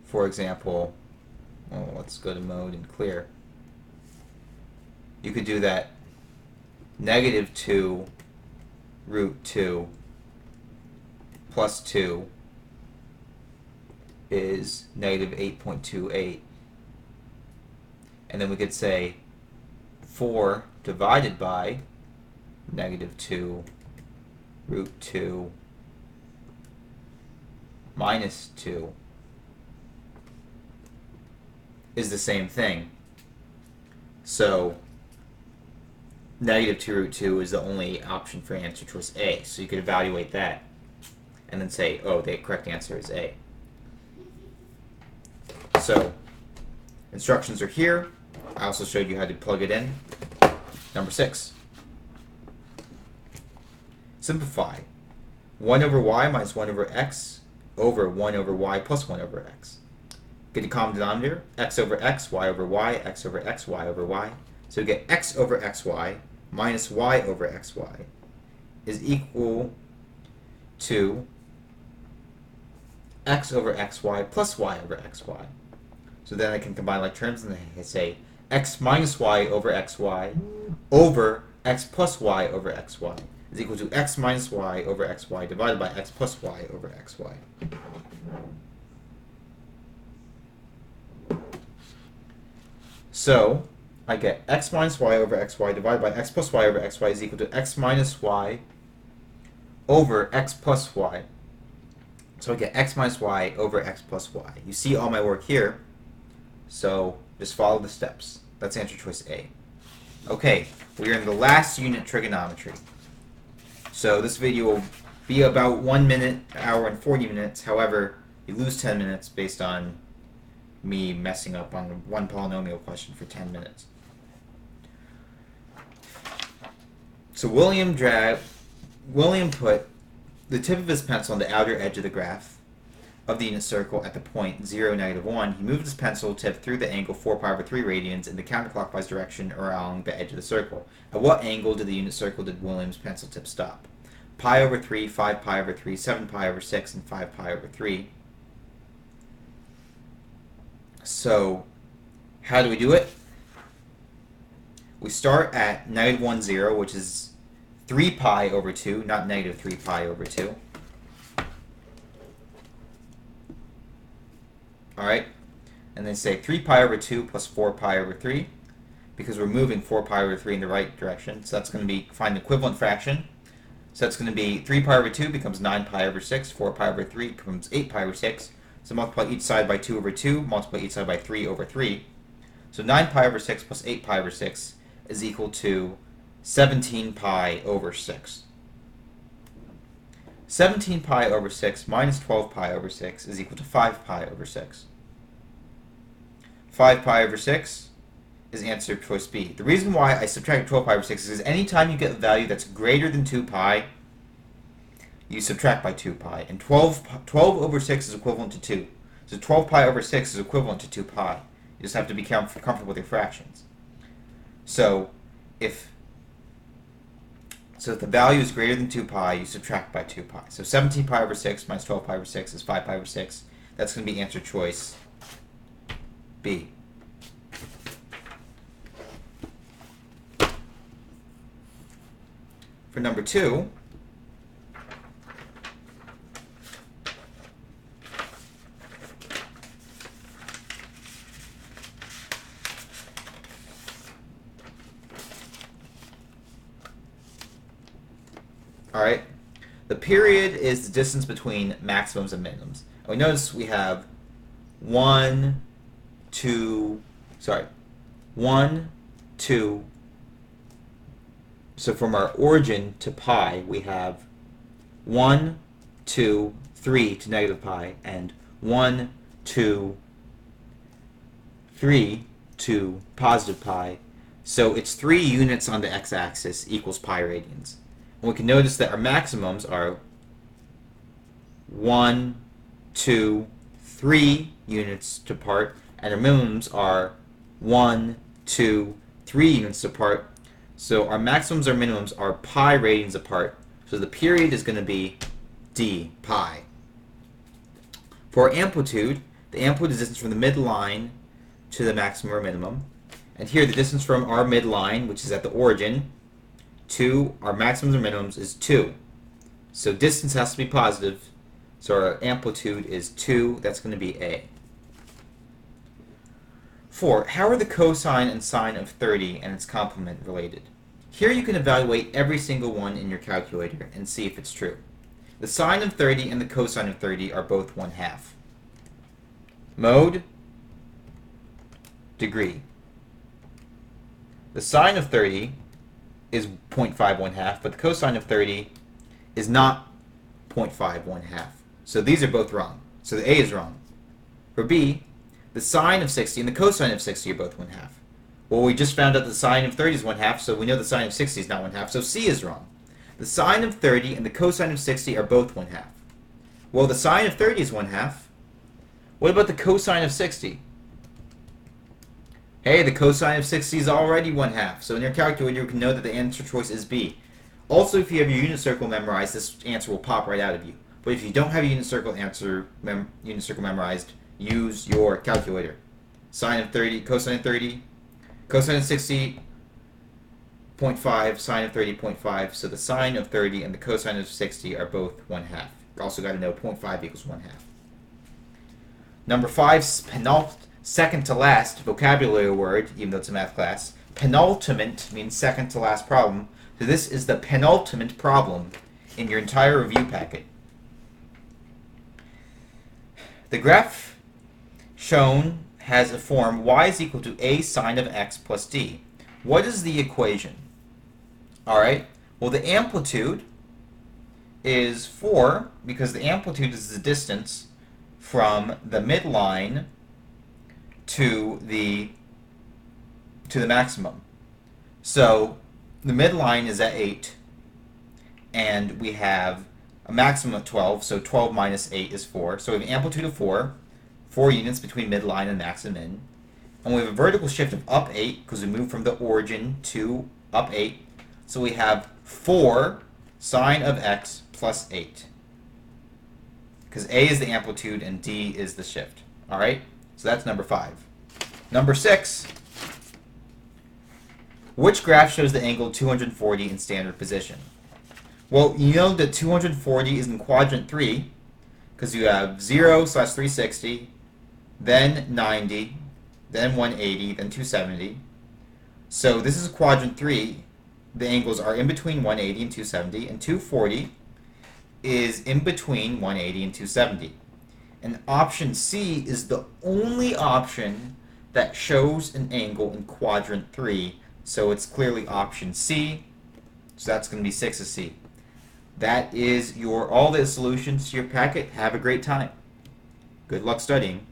for example, well, let's go to mode and clear. You could do that negative 2 root 2 plus 2 is negative 8.28. And then we could say 4 divided by negative 2 root 2 minus 2 is the same thing. So negative 2 root 2 is the only option for answer choice A. So you could evaluate that and then say, oh, the correct answer is A. So instructions are here. I also showed you how to plug it in. Number 6. Simplify. 1 over y minus 1 over x over 1 over y plus 1 over x. Get a common denominator, x over x, y over y, x over x, y over y. So we get x over xy minus y over xy is equal to x over xy plus y over xy. So then I can combine like terms and I can say x minus y over xy over x plus y over xy is equal to x minus y over xy divided by x plus y over xy. So I get x minus y over xy divided by x plus y over xy is equal to x minus y over x plus y. So I get x minus y over x plus y. You see all my work here, so just follow the steps. That's answer choice A. Okay, we are in the last unit, trigonometry. So this video will be about 1 minute, hour and 40 minutes. However, you lose 10 minutes based on me messing up on one polynomial question for 10 minutes. So William put the tip of his pencil on the outer edge of the graph, of the unit circle at the point 0, -1, he moved his pencil tip through the angle 4π/3 radians in the counterclockwise direction along the edge of the circle. At what angle did the unit circle did William's pencil tip stop? Π/3, 5π/3, 7π/6, and 5π/3. So, how do we do it? We start at -1, 0, which is 3π/2, not -3π/2. Alright? And then say 3π/2 plus 4π/3, because we're moving 4π/3 in the right direction. So that's going to be, find the equivalent fraction. So that's going to be 3π/2 becomes 9π/6, 4π/3 becomes 8π/6. So multiply each side by 2/2, multiply each side by 3/3. So 9π/6 plus 8π/6 is equal to 17π/6. 17π/6 minus 12π/6 is equal to 5π/6. 5π/6 is answer choice B. The reason why I subtract 12π/6 is because anytime you get a value that's greater than 2π, you subtract by 2π. And 12/6 is equivalent to 2. So 12π/6 is equivalent to 2π. You just have to be comfortable with your fractions. So if the value is greater than 2π, you subtract by 2π. So 17π/6 minus 12π/6 is 5π/6. That's going to be answer choice B. For number 2, alright, the period is the distance between maximums and minimums. And we notice we have 1, 2, so from our origin to pi, we have 1, 2, 3 to -pi, and 1, 2, 3 to +pi. So it's 3 units on the x-axis equals pi radians. And we can notice that our maximums are 1, 2, 3 units apart, and our minimums are 1, 2, 3 units apart. So our maximums or minimums are pi radians apart. So the period is going to be d, pi. For our amplitude, the amplitude is the distance from the midline to the maximum or minimum. And here the distance from our midline, which is at the origin, to our maximums or minimums is 2. So distance has to be positive. So our amplitude is 2. That's going to be A. 4. How are the cosine and sine of 30 and its complement related? Here you can evaluate every single one in your calculator and see if it's true. The sine of 30 and the cosine of 30 are both 1/2. Mode, degree. The sine of 30 is 0.5 1/2, but the cosine of 30 is not 0.5 1/2. So these are both wrong. So the A is wrong. For B, the sine of 60 and the cosine of 60 are both 1/2. Well, we just found out the sine of 30 is 1/2, so we know the sine of 60 is not 1/2, so C is wrong. The sine of 30 and the cosine of 60 are both 1/2. Well, the sine of 30 is 1/2. What about the cosine of 60? Hey, the cosine of 60 is already 1/2, so in your calculator you can know that the answer choice is B. Also, if you have your unit circle memorized, this answer will pop right out of you. But if you don't have a unit circle memorized, use your calculator. Sine of 30, cosine of 30, cosine of 60, 0.5, sine of 30, 0.5. So the sine of 30 and the cosine of 60 are both 1/2. You also got to know 0.5 equals 1/2. Number 5, second to last vocabulary word, even though it's a math class. Penultimate means second to last problem. So this is the penultimate problem in your entire review packet. The graph shown has a form y is equal to a sine of x plus d. What is the equation? Alright, well the amplitude is 4 because the amplitude is the distance from the midline to the maximum. So the midline is at 8 and we have a maximum of 12, so 12 minus 8 is 4. So we have an amplitude of 4, 4 units between midline and max and min. And we have a vertical shift of up 8, because we moved from the origin to up 8. So we have 4 sine of x plus 8. Because A is the amplitude and D is the shift. Alright? So that's number 5. Number 6. Which graph shows the angle 240 in standard position? Well, you know that 240 is in quadrant 3, because you have 0 slash 360, then 90, then 180, then 270. So this is quadrant 3. The angles are in between 180 and 270, and 240 is in between 180 and 270. And option C is the only option that shows an angle in quadrant 3, so it's clearly option C. So that's going to be 6 of C. That is all the solutions to your packet. Have a great time. Good luck studying.